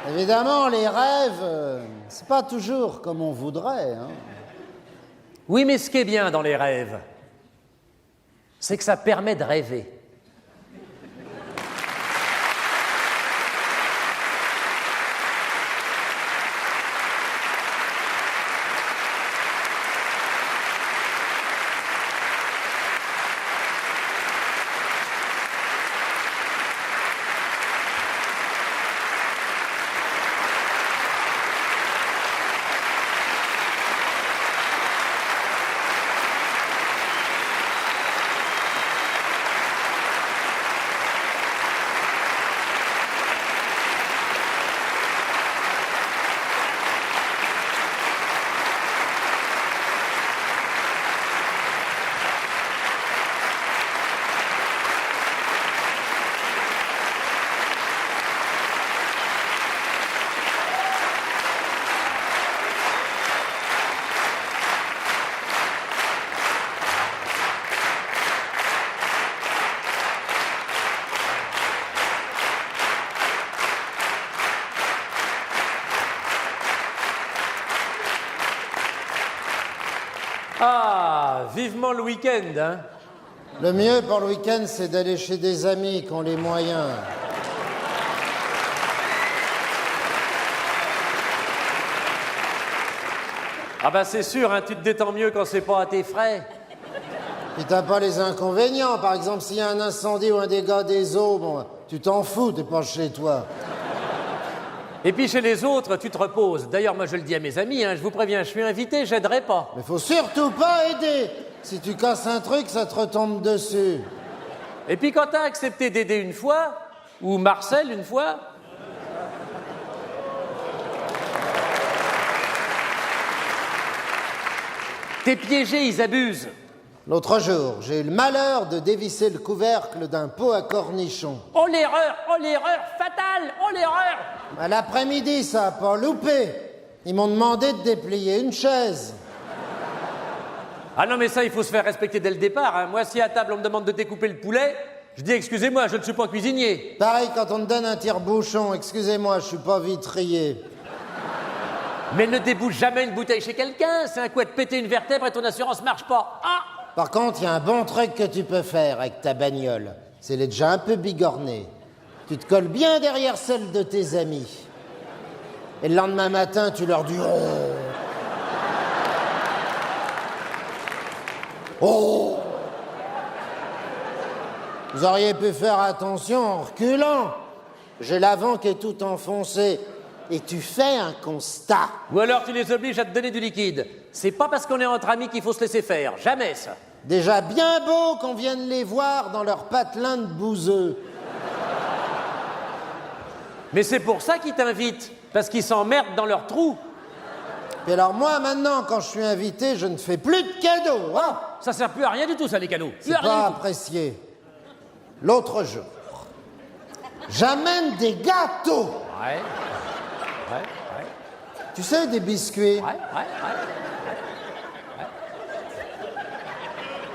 Évidemment, les rêves, c'est pas toujours comme on voudrait, hein. Oui, mais ce qui est bien dans les rêves, c'est que ça permet de rêver. Ah, vivement le week-end, hein. Le mieux pour le week-end, c'est d'aller chez des amis qui ont les moyens. Ah bah c'est sûr, hein, tu te détends mieux quand c'est pas à tes frais. Puis t'as pas les inconvénients. Par exemple, s'il y a un incendie ou un dégât des eaux, bon, tu t'en fous, t'es pas chez toi. Et puis chez les autres, tu te reposes. D'ailleurs, moi je le dis à mes amis, hein, je vous préviens, je suis invité, j'aiderai pas. Mais faut surtout pas aider. Si tu casses un truc, ça te retombe dessus. Et puis quand t'as accepté d'aider une fois, ou Marcel une fois, t'es piégé, ils abusent. L'autre jour, j'ai eu le malheur de dévisser le couvercle d'un pot à cornichons. Oh l'erreur fatale, oh l'erreur. À l'après-midi, ça a pas loupé. Ils m'ont demandé de déplier une chaise. Ah non mais ça, il faut se faire respecter dès le départ, hein. Moi, si à table on me demande de découper le poulet, je dis excusez-moi, je ne suis pas cuisinier. Pareil quand on te donne un tire-bouchon, excusez-moi, je suis pas vitrier. Mais ne débouche jamais une bouteille chez quelqu'un, c'est un coup de péter une vertèbre et ton assurance marche pas. Ah. Par contre, il y a un bon truc que tu peux faire avec ta bagnole. C'est les déjà un peu bigornée. Tu te colles bien derrière celle de tes amis. Et le lendemain matin, tu leur dis « Oh !» Oh ! Vous auriez pu faire attention en reculant. J'ai l'avant qui est tout enfoncé. Et tu fais un constat. Ou alors tu les obliges à te donner du liquide. C'est pas parce qu'on est entre amis qu'il faut se laisser faire. Jamais ça. Déjà bien beau qu'on vienne les voir dans leur patelin de bouseux. Mais c'est pour ça qu'ils t'invitent. Parce qu'ils s'emmerdent dans leur trou. Et alors moi, maintenant, quand je suis invité, je ne fais plus de cadeaux. Hein. Ça sert plus à rien du tout, ça, les cadeaux. C'est pas apprécié. L'autre jour, j'amène des gâteaux. Ouais. Tu sais, des biscuits. Ouais.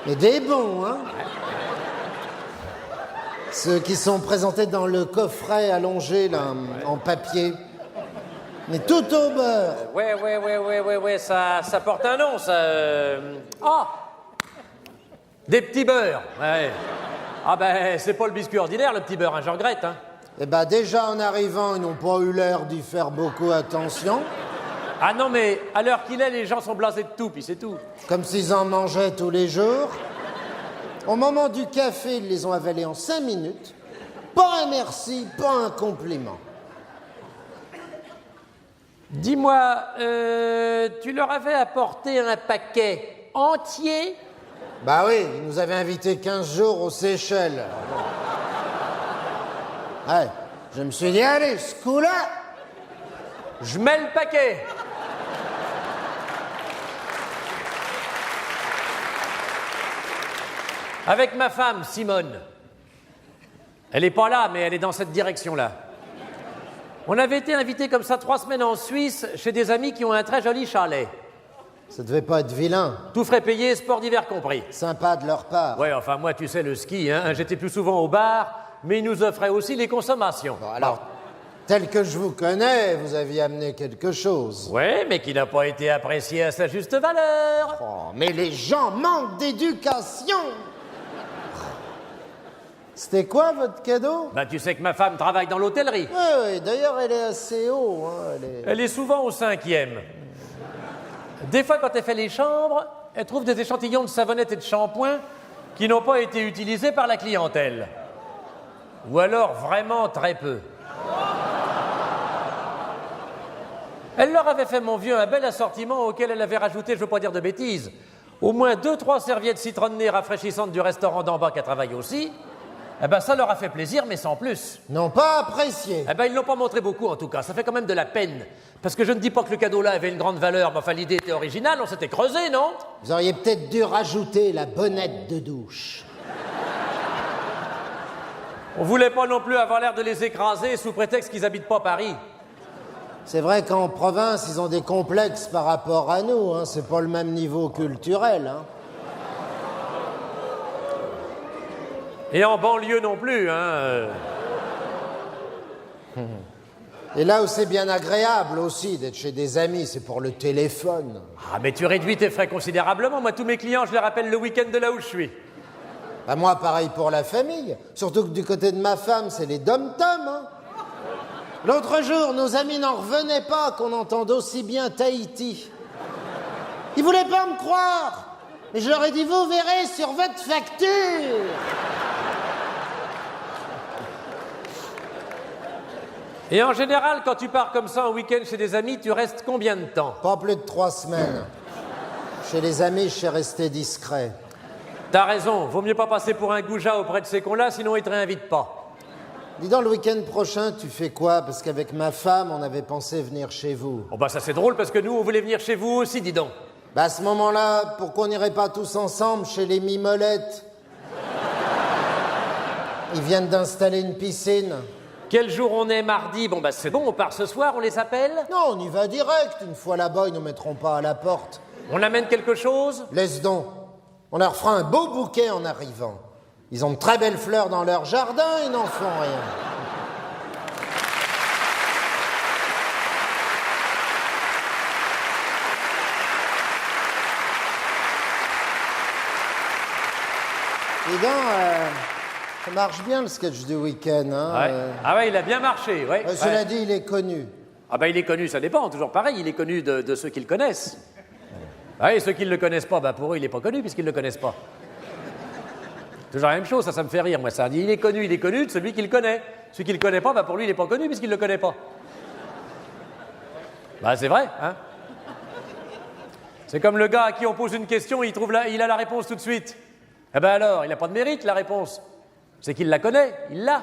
Mais des bons, hein. Ceux qui sont présentés dans le coffret allongé, là, en papier. Mais tout au beurre. Ouais, ça porte un nom, ça. Ah! Des petits beurres, ouais. Ah ben, c'est pas le biscuit ordinaire, le petit beurre, hein, je regrette, hein. Eh ben, déjà, en arrivant, ils n'ont pas eu l'air d'y faire beaucoup attention. Ah non, mais à l'heure qu'il est, les gens sont blasés de tout, puis c'est tout. Comme s'ils en mangeaient tous les jours. Au moment du café, ils les ont avalés en 5 minutes. Pas un merci, pas un compliment. Dis-moi, tu leur avais apporté un paquet entier? Bah oui, ils nous avaient invités 15 jours aux Seychelles. Ouais, je me suis dit, allez, ce coup-là, Je mets le paquet. Avec ma femme, Simone. Elle n'est pas là, mais elle est dans cette direction-là. On avait été invités comme ça 3 semaines en Suisse chez des amis qui ont un très joli chalet. ça devait pas être vilain. Tout frais payé, sport d'hiver compris. Sympa de leur part. Ouais, enfin moi, tu sais, le ski, hein, j'étais plus souvent au bar, mais ils nous offraient aussi les consommations. Bon, alors, tel que je vous connais, vous aviez amené quelque chose. Ouais, mais qui n'a pas été apprécié à sa juste valeur. Oh, mais les gens manquent d'éducation. C'était quoi votre cadeau? Bah, tu sais que ma femme travaille dans l'hôtellerie. Oui, d'ailleurs, elle est assez haut. Hein, Elle est souvent au 5e. Des fois, quand elle fait les chambres, elle trouve des échantillons de savonnette et de shampoing qui n'ont pas été utilisés par la clientèle. Ou alors vraiment très peu. Elle leur avait fait, mon vieux, un bel assortiment auquel elle avait rajouté, je ne veux pas dire de bêtises, au moins 2-3 serviettes citronnées rafraîchissantes du restaurant d'en bas qui a travaillé aussi. Eh ben, ça leur a fait plaisir, mais sans plus. Non pas apprécié. Eh ben, ils ne l'ont pas montré beaucoup, en tout cas. Ça fait quand même de la peine. Parce que je ne dis pas que le cadeau-là avait une grande valeur, mais enfin, l'idée était originale, on s'était creusé, non? Vous auriez peut-être dû rajouter la bonnette de douche. On voulait pas non plus avoir l'air de les écraser sous prétexte qu'ils habitent pas Paris. C'est vrai qu'en province, ils ont des complexes par rapport à nous. Hein. C'est pas le même niveau culturel. Hein. Et en banlieue non plus, hein. Et là où c'est bien agréable aussi d'être chez des amis, c'est pour le téléphone. Ah, mais tu réduis tes frais considérablement. Moi, tous mes clients, je les rappelle le week-end de là où je suis. Bah moi, pareil pour la famille. Surtout que du côté de ma femme, c'est les dom-toms. Hein. L'autre jour, nos amis n'en revenaient pas qu'on entende aussi bien Tahiti. Ils voulaient pas me croire. Mais je leur ai dit, vous verrez sur votre facture. Et en général, quand tu pars comme ça en week-end chez des amis, tu restes combien de temps? Pas plus de 3 semaines. Chez les amis, je sais rester discret. T'as raison, vaut mieux pas passer pour un goujat auprès de ces cons-là, sinon ils te réinvitent pas. Dis donc, le week-end prochain, tu fais quoi? Parce qu'avec ma femme, on avait pensé venir chez vous. Oh bah ça c'est drôle parce que nous, on voulait venir chez vous aussi, dis donc. Bah à ce moment-là, pourquoi on n'irait pas tous ensemble chez les Mimolettes? Ils viennent d'installer une piscine. Quel jour on est? Mardi? Bon bah c'est bon, on part ce soir, on les appelle? Non, on y va direct. Une fois là-bas, ils nous mettront pas à la porte. On amène quelque chose? Laisse donc. On leur fera un beau bouquet en arrivant. Ils ont de très belles fleurs dans leur jardin, ils n'en font rien. Dis donc, ça marche bien le sketch du week-end. Hein, Ouais. Ah ouais, il a bien marché, ouais. Cela Ouais. dit, il est connu. Ah bah il est connu, ça dépend, toujours pareil, il est connu de ceux qui le connaissent. Ah et ceux qui ne le connaissent pas, bah pour eux il n'est pas connu puisqu'ils ne le connaissent pas. Toujours la même chose, ça me fait rire, moi ça. Il est connu de celui qui le connaît. Celui qui le connaît pas, bah pour lui il n'est pas connu puisqu'il ne le connaît pas. Bah c'est vrai, hein. C'est comme le gars à qui on pose une question, il a la réponse tout de suite. Eh ben alors, il n'a pas de mérite la réponse. C'est qu'il la connaît, il l'a.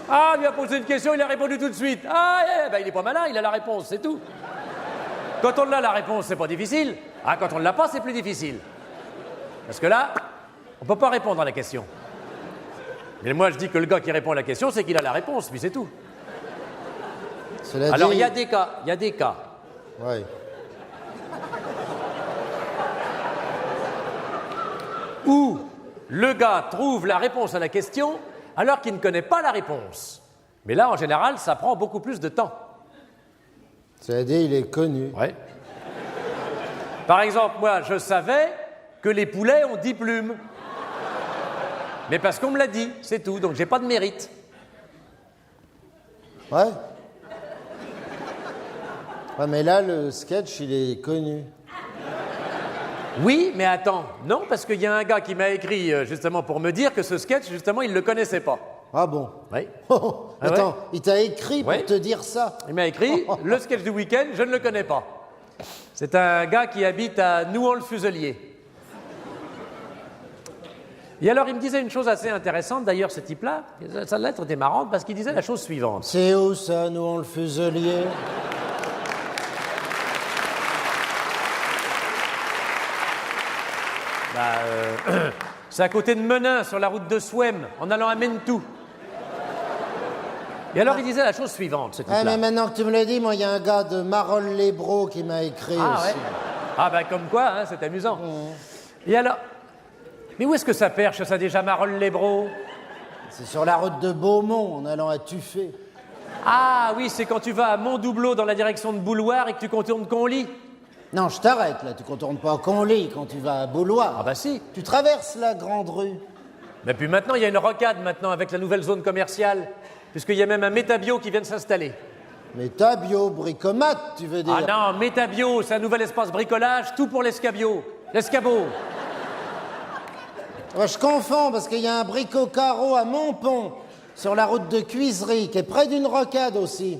Ah, il lui a posé une question, il a répondu tout de suite. Ah, ben il est pas malin, il a la réponse, c'est tout. Quand on l'a la réponse, c'est pas difficile. Ah, quand on ne l'a pas, c'est plus difficile. Parce que là, on peut pas répondre à la question. Mais moi, je dis que le gars qui répond à la question, c'est qu'il a la réponse, puis c'est tout. Cela Alors, dit... il y a des cas. Ouais. Où le gars trouve la réponse à la question alors qu'il ne connaît pas la réponse. Mais là, en général, ça prend beaucoup plus de temps. Cela dit, il est connu. Ouais. Par exemple, moi, je savais que les poulets ont 10 plumes. Mais parce qu'on me l'a dit, c'est tout, donc j'ai pas de mérite. Ouais. Ouais, mais là, le sketch, il est connu. Oui, mais attends, non, parce qu'il y a un gars qui m'a écrit justement pour me dire que ce sketch, justement, il ne le connaissait pas. Ah bon? Oui. Ah Attends, ouais? il t'a écrit pour Ouais. te dire ça? Il m'a écrit, le sketch du week-end, je ne le connais pas. C'est un gars qui habite à Nouan-le-Fuselier. Et alors, il me disait une chose assez intéressante, d'ailleurs, ce type-là, sa lettre était marrante, parce qu'il disait la chose suivante. C'est où ça, nous, on le fuselier? C'est à côté de Menin, sur la route de Souem, en allant à Mentou. Et alors, il disait la chose suivante, ce type-là. Ah, mais maintenant que tu me le dis, moi, il y a un gars de Marolles-les-Bros qui m'a écrit Ah aussi. ouais. Ah ben comme quoi, hein, c'est amusant. Et alors, mais où est-ce que ça perche, ça déjà, Marolles-les-Bros? C'est sur la route de Beaumont, en allant à Tuffet. Ah oui, c'est quand tu vas à Montdoubleau dans la direction de Bouloir et que tu contournes Conly. Non, je t'arrête, là. Tu contournes pas à Conly quand tu vas à Bouloir. Ah bah si. Tu traverses la grande rue. Mais puis maintenant, il y a une rocade maintenant avec la nouvelle zone commerciale, puisqu'il y a même un Métabio qui vient de s'installer. Mais ta bio, bricomate, tu veux dire? Ah non, Métabio, c'est un nouvel espace bricolage, tout pour l'escabio. L'escabeau. Ouais, je confonds, parce qu'il y a un bricot-carreau à Montpont, sur la route de Cuisery, qui est près d'une rocade aussi.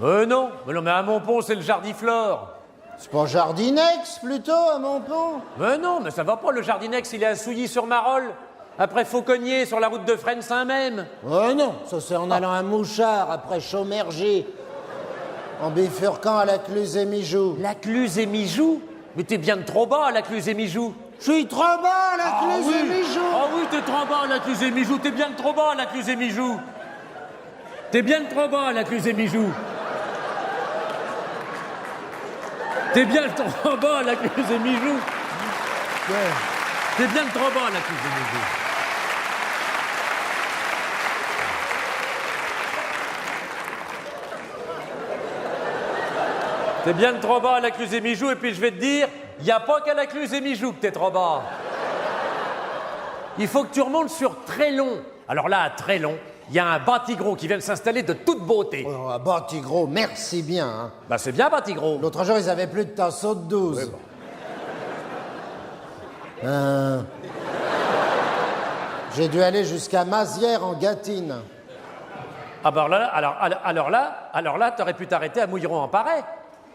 Non, mais à Montpont, c'est le Jardiflore. C'est pas Jardinex, plutôt, à Montpont? Mais non, mais ça va pas, le Jardinex, il est à Souilly-sur-Marolles. Après Fauconnier, sur la route de Fresnes même. Oh non, ça c'est en allant à Mouchard, après Chaumergy, en bifurquant à la Cluse-et-Mijoux. La Cluse et Mijoux? Mais t'es bien de trop bas, la Cluse et Mijoux. Je suis trop bas, la Cluse-et-Mijoux. Ah oui, t'es trop bas, la Cluse et Mijoux. T'es bien de trop bas, la Cluse et Mijoux. T'es bien de trop bas, la Cluse et Mijoux. T'es bien de trop bas, la Cluse et Mijoux. T'es bien de trop bas, la Cluse et Mijoux. T'es bien trop bas à la Cluse-et-Mijoux, et puis je vais te dire, il n'y a pas qu'à la Cluse-et-Mijoux que t'es trop bas. Il faut que tu remontes sur Trélon. Alors là, à Trélon, il y a un Batigrot qui vient de s'installer de toute beauté. Oh, Batigrot, merci bien. Hein. Bah c'est bien Batigrot. L'autre jour, ils avaient plus de tasseau de 12. Oui, bon. J'ai dû aller jusqu'à Mazières en Gâtine. Ah bah alors là, t'aurais pu t'arrêter à Mouilleron en Parais.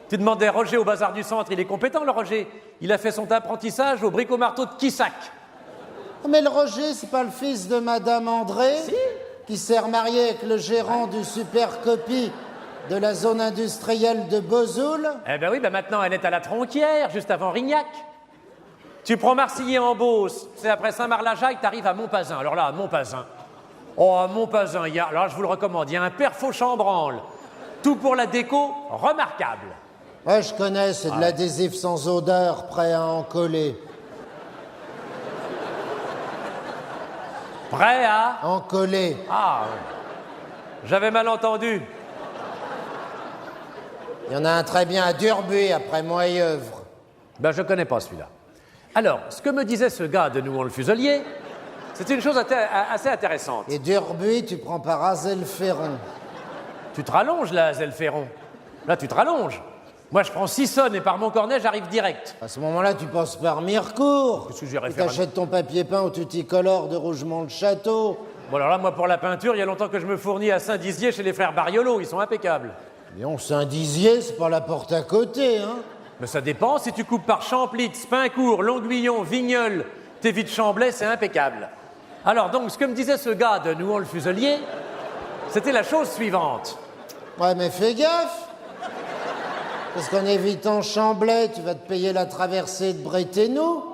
Tu demandais Roger au bazar du centre, il est compétent le Roger. Il a fait son apprentissage au bric-au-marteau de Quissac. Mais le Roger, c'est pas le fils de Madame André Si. qui s'est remarié avec le gérant du Super Copy de la zone industrielle de Bozoul? Eh ben oui, ben maintenant elle est à la Tronquière, juste avant Rignac. Tu prends Marcilly en Beauce, c'est après Saint-Marc-la-Jaille, t'arrives à Montpazin. Alors là, à Montpazin. Oh, à Montpazin, alors je vous le recommande, il y a un père Fauchambranle. Tout pour la déco, remarquable. Ouais, je connais, c'est de l'adhésif sans odeur, prêt à en coller. Prêt à... En coller. Ah, ouais. J'avais mal entendu. Il y en a un très bien à Durbuy, après Moyeuvre. Ben, je connais pas celui-là. Alors, ce que me disait ce gars de Nouon-le-Fuselier, c'était une chose assez intéressante. Et Durbuy, tu prends par Azel-Ferron. Tu te rallonges, là, Zelferron. Là, tu te rallonges. Moi, je prends Sissonne et par Montcornet, j'arrive direct. À ce moment-là, tu passes par Mirecourt. Qu'est-ce que j'irais Tu faire t'achètes ton papier peint au Tuticolore de Rougemont-le-Château. Bon, alors là, moi, pour la peinture, il y a longtemps que je me fournis à Saint-Dizier chez les frères Bariolo. Ils sont impeccables. Mais on Saint-Dizier, c'est pas la porte à côté, hein. Mais ça dépend. Si tu coupes par Champlitz, Pincourt, Longuillon, Vigneulles, Tévy-de-Chamblay, c'est impeccable. Alors, donc, ce que me disait ce gars de Nouon-le-Fuselier, c'était la chose suivante. Ouais, mais fais gaffe. Parce qu'en évitant Chamblay, tu vas te payer la traversée de Bréténou.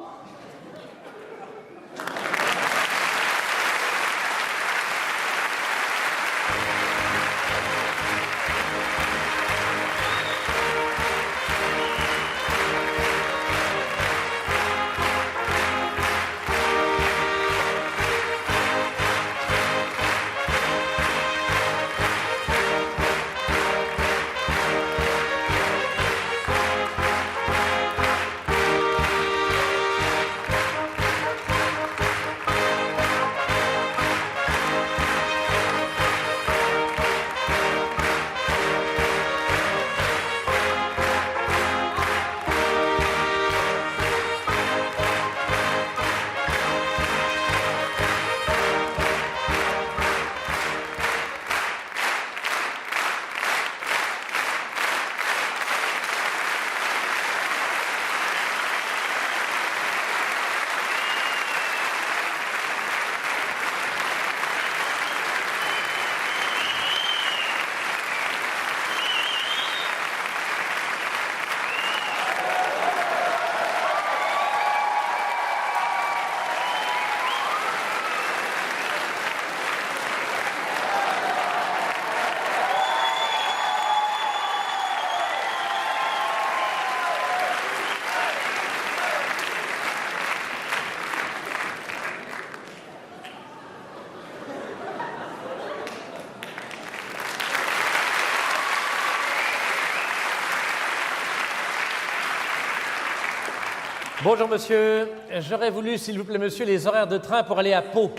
Bonjour, monsieur. J'aurais voulu, s'il vous plaît, monsieur, les horaires de train pour aller à Pau.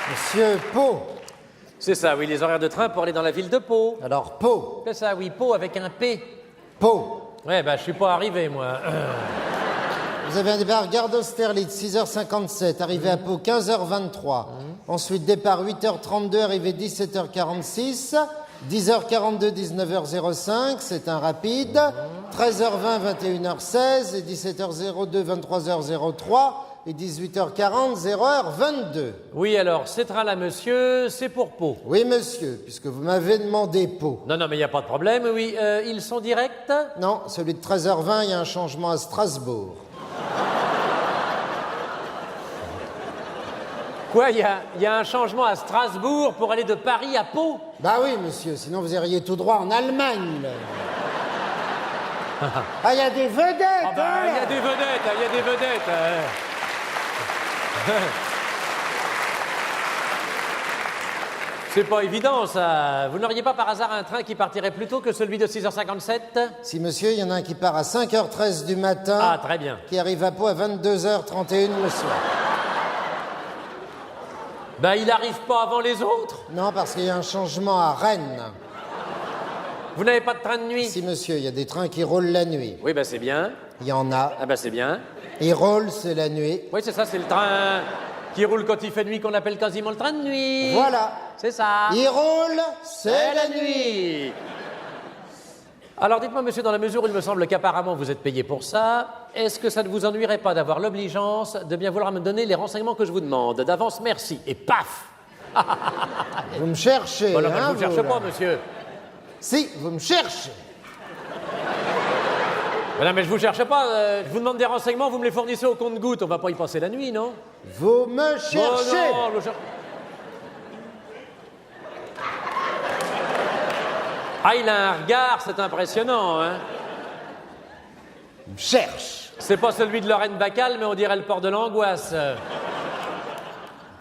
Monsieur Pau. C'est ça, oui, les horaires de train pour aller dans la ville de Pau. Alors, Pau. C'est ça, oui, Pau avec un P. Pau. Ouais, bah, je suis pas arrivé, moi. Vous avez un départ gare d'Austerlitz, 6h57, arrivé à Pau, 15h23. Ensuite, départ 8h32, arrivé 17h46. 10h42, 19h05, c'est un rapide. 13h20, 21h16. Et 17h02, 23h03. Et 18h40, 0h22. Oui, alors, ces trains-là, monsieur, c'est pour Pau. Oui, monsieur, puisque vous m'avez demandé Pau. Non, mais il n'y a pas de problème, oui. Ils sont directs? Non, celui de 13h20, il y a un changement à Strasbourg. Quoi, il y a un changement à Strasbourg pour aller de Paris à Pau? Bah oui, monsieur, sinon vous iriez tout droit en Allemagne, là. Ah, il y a des vedettes, Ah bah, il y a des vedettes, il y a des vedettes. C'est pas évident, ça. Vous n'auriez pas par hasard un train qui partirait plus tôt que celui de 6h57? Si, monsieur, il y en a un qui part à 5h13 du matin. Ah, très bien. Qui arrive à Pau à 22h31 le soir. Ben, il arrive pas avant les autres. Non, parce qu'il y a un changement à Rennes. Vous n'avez pas de train de nuit? Si, monsieur, il y a des trains qui roulent la nuit. Oui, ben c'est bien. Il y en a. Ah ben c'est bien. Ils roulent, c'est la nuit. Oui, c'est ça, c'est le train qui roule quand il fait nuit qu'on appelle quasiment le train de nuit. Voilà. C'est ça. Ils roulent, c'est la nuit. Alors dites-moi, monsieur, dans la mesure où il me semble qu'apparemment vous êtes payé pour ça, est-ce que ça ne vous ennuierait pas d'avoir l'obligeance de bien vouloir me donner les renseignements que je vous demande? D'avance, merci. Et paf! Vous me cherchez, Voilà, hein, je vous cherche là. pas, monsieur. Si, vous me cherchez. Non, mais je vous cherche pas. Je vous demande des renseignements, vous me les fournissez au compte-gouttes. On va pas y passer la nuit, non? Vous me cherchez. Oh, non, Ah, il a un regard, c'est impressionnant, hein? Il me cherche. C'est pas celui de Lorraine Bacal, mais on dirait le port de l'angoisse.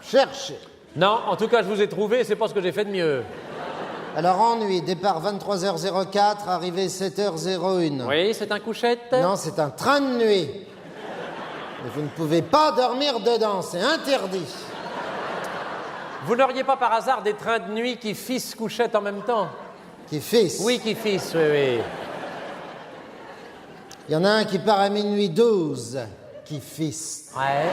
Cherchez. Non, en tout cas, je vous ai trouvé, c'est pas ce que j'ai fait de mieux. Alors, ennui, départ 23h04, arrivée 7h01. Oui, c'est un couchette? Non, c'est un train de nuit. Mais vous ne pouvez pas dormir dedans, c'est interdit. Vous n'auriez pas par hasard des trains de nuit qui fissent couchette en même temps? Qui fisse. Oui, qui fissent, oui, oui. Il y en a un qui part à minuit 12, qui fisse. Ouais.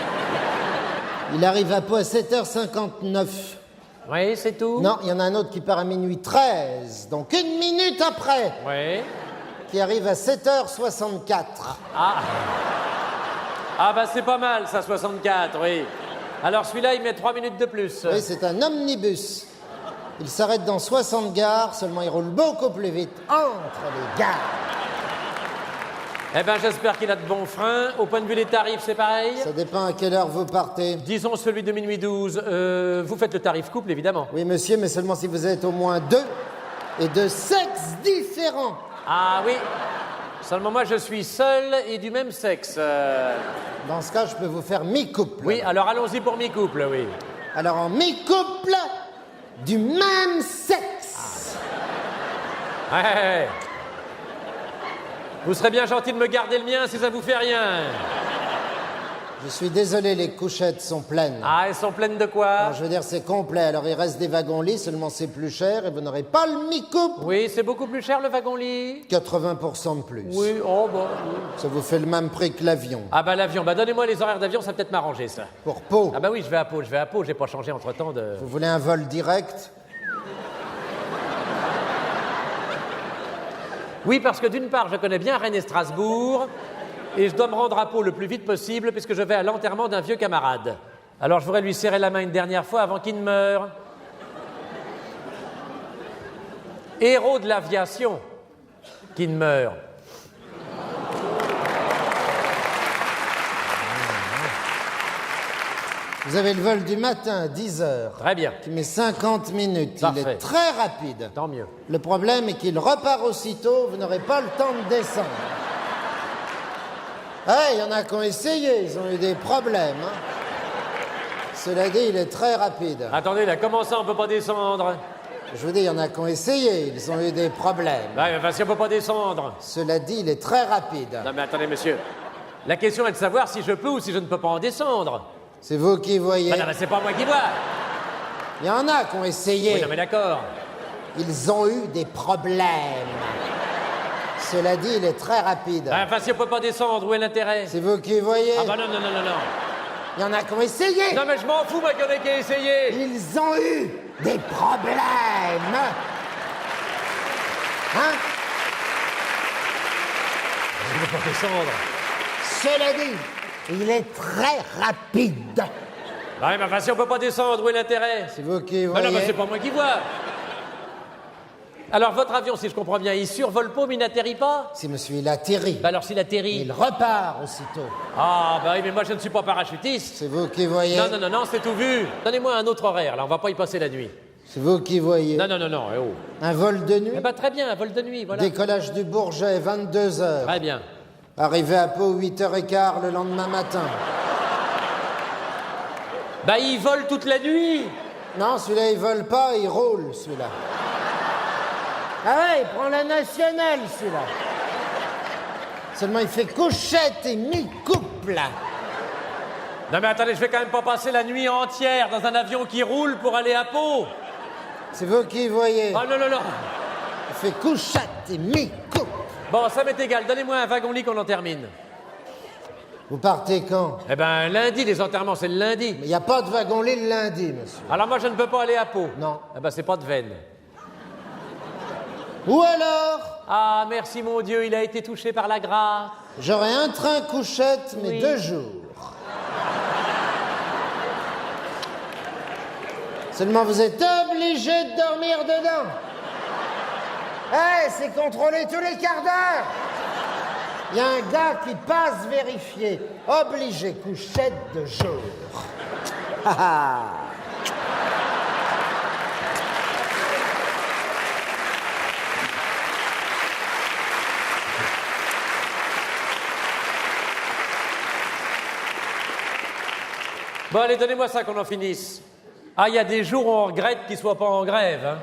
Il arrive à Pau à 7h59. Oui, c'est tout? Non, il y en a un autre qui part à minuit 13, donc une minute après, Oui. qui arrive à 7h64. Ah. Ah, bah c'est pas mal, ça, 64, oui. Alors celui-là, il met 3 minutes de plus. Oui, c'est un omnibus. Il s'arrête dans 60 gares, seulement il roule beaucoup plus vite entre les gares. Eh ben, j'espère qu'il a de bons freins. Au point de vue des tarifs, c'est pareil? Ça dépend à quelle heure vous partez. Disons celui de minuit 12. Vous faites le tarif couple, évidemment. Oui, monsieur, mais seulement si vous êtes au moins deux et de sexes différents. Ah oui. Seulement moi, je suis seul et du même sexe. Dans ce cas, je peux vous faire mi-couple. Oui, alors allons-y pour mi-couple, oui. Alors, en mi-couple, du même sexe. Ouais. Vous serez bien gentil de me garder le mien si ça vous fait rien. Je suis désolé, les couchettes sont pleines. Ah, elles sont pleines de quoi? Alors, je veux dire, c'est complet. Alors, il reste des wagons-lits, seulement c'est plus cher et vous n'aurez pas le mi-couple. Oui, c'est beaucoup plus cher le wagon-lit. 80% de plus. Oui, oh bah. Oui. Ça vous fait le même prix que l'avion. Ah bah l'avion, bah donnez-moi les horaires d'avion, ça va peut-être m'arranger ça. Pour Pau, Ah bah oui, je vais à Pau, j'ai pas changé entre-temps de... vous voulez un vol direct? Oui, parce que d'une part, je connais bien Rennes et Strasbourg, et je dois me rendre à Pau le plus vite possible, puisque je vais à l'enterrement d'un vieux camarade. Alors je voudrais lui serrer la main une dernière fois avant qu'il ne meure. Héros de l'aviation, qui ne meurt. Vous avez le vol du matin à 10h, Très bien, qui met 50 minutes. Parfait. Il est très rapide. tant mieux. Le problème est qu'il repart aussitôt, vous n'aurez pas le temps de descendre. Ah, il y en a qui ont essayé, ils ont eu des problèmes. Hein. Cela dit, il est très rapide. Attendez, là, comment ça on peut pas descendre? Je vous dis, il y en a qui ont essayé, ils ont eu des problèmes. Bah, enfin, si on peut pas descendre. Cela dit, il est très rapide. Non mais attendez, monsieur. La question est de savoir si je peux ou si je ne peux pas en descendre. C'est vous qui voyez. Bah non, mais c'est pas moi qui vois. Il y en a qui ont essayé. Oui, non mais d'accord. Ils ont eu des problèmes. Cela dit, il est très rapide. Bah, enfin, si on peut pas descendre, où est l'intérêt? C'est vous qui voyez. Ah bah non, non, non, non, non. Il y en a qui ont essayé. Non mais je m'en fous, moi, qu'il y en ait qui a essayé. Ils ont eu des problèmes. Hein? Je ne peux pas descendre. Cela dit, il est très rapide. Bah oui, mais enfin, si on peut pas descendre, où est l'intérêt? C'est vous qui Bah voyez. non, mais c'est pas moi qui vois. Alors, votre avion, si je comprends bien, il survole Pau, mais il n'atterrit pas? Si monsieur, il atterrit. Bah alors, s'il atterrit... Il repart aussitôt. Ah, bah oui, mais moi, je ne suis pas parachutiste. C'est vous qui voyez. Non, non, non, non, c'est tout vu. Donnez-moi un autre horaire, là, on va pas y passer la nuit. C'est vous qui voyez. Non, non, non, non, eh oh. Un vol de nuit. Eh bah très bien, un vol de nuit, voilà. Décollage du Bourget, 22h. Très bien. Arrivé à Pau, 8h15 le lendemain matin. Bah, il vole toute la nuit. Non, celui-là, il vole pas, il roule, celui-là. Ah ouais, il prend la nationale, celui-là. Seulement, il fait couchette et mi-couple. Non mais attendez, je vais quand même pas passer la nuit entière dans un avion qui roule pour aller à Pau. C'est vous qui voyez. Oh non, non, non. Il fait couchette et mi-couple. Bon, ça m'est égal, donnez-moi un wagon-lit qu'on en termine. Vous partez quand? Eh ben, lundi, les enterrements, c'est le lundi. Il n'y a pas de wagon-lit le lundi, monsieur. Alors moi, je ne peux pas aller à Pau. Non. Eh ben, c'est pas de veine. Ou alors, Ah, merci mon Dieu, il a été touché par la grâce. j'aurai un train couchette, mais Oui. 2 jours. Seulement, vous êtes obligé de dormir dedans. Eh, c'est contrôlé tous les quarts d'heure. Il y a un gars qui passe vérifier. Obligé, couchette de jour. Bon, allez, donnez-moi ça qu'on en finisse. Ah, il y a des jours où on regrette qu'ils soient pas en grève, hein.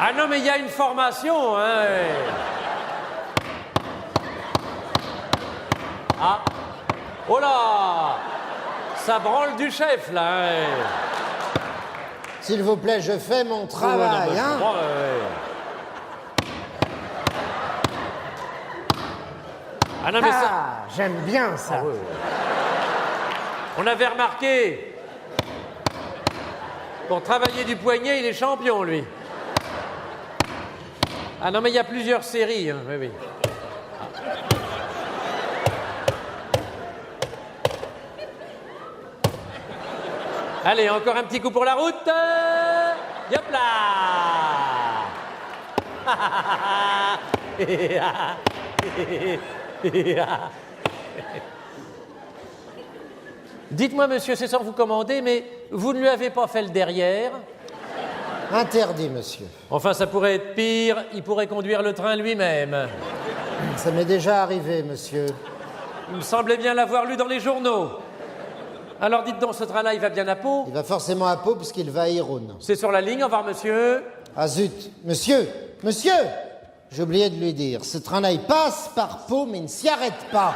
Ah non, mais il y a une formation, hein. Ah. Oh là. Ça branle du chef, là, hein. S'il vous plaît, je fais mon travail, hein. Ah non, mais ça... Ah, j'aime bien ça. On avait remarqué. Pour travailler du poignet, il est champion, lui. Ah non, mais il y a plusieurs séries, hein. Oui, oui. Allez, encore un petit coup pour la route. Yop là. Dites-moi, monsieur, c'est sans vous commander, mais vous ne lui avez pas fait le derrière? Interdit, monsieur. Enfin, ça pourrait être pire, il pourrait conduire le train lui-même. Ça m'est déjà arrivé, monsieur. Il me semblait bien l'avoir lu dans les journaux. Alors dites donc, ce train-là, il va bien à Pau? Il va forcément à Pau puisqu'il va à Irun. C'est sur la ligne, au revoir, monsieur. Ah zut, monsieur, monsieur, j'ai oublié de lui dire, ce train-là, il passe par Pau, mais il ne s'y arrête pas.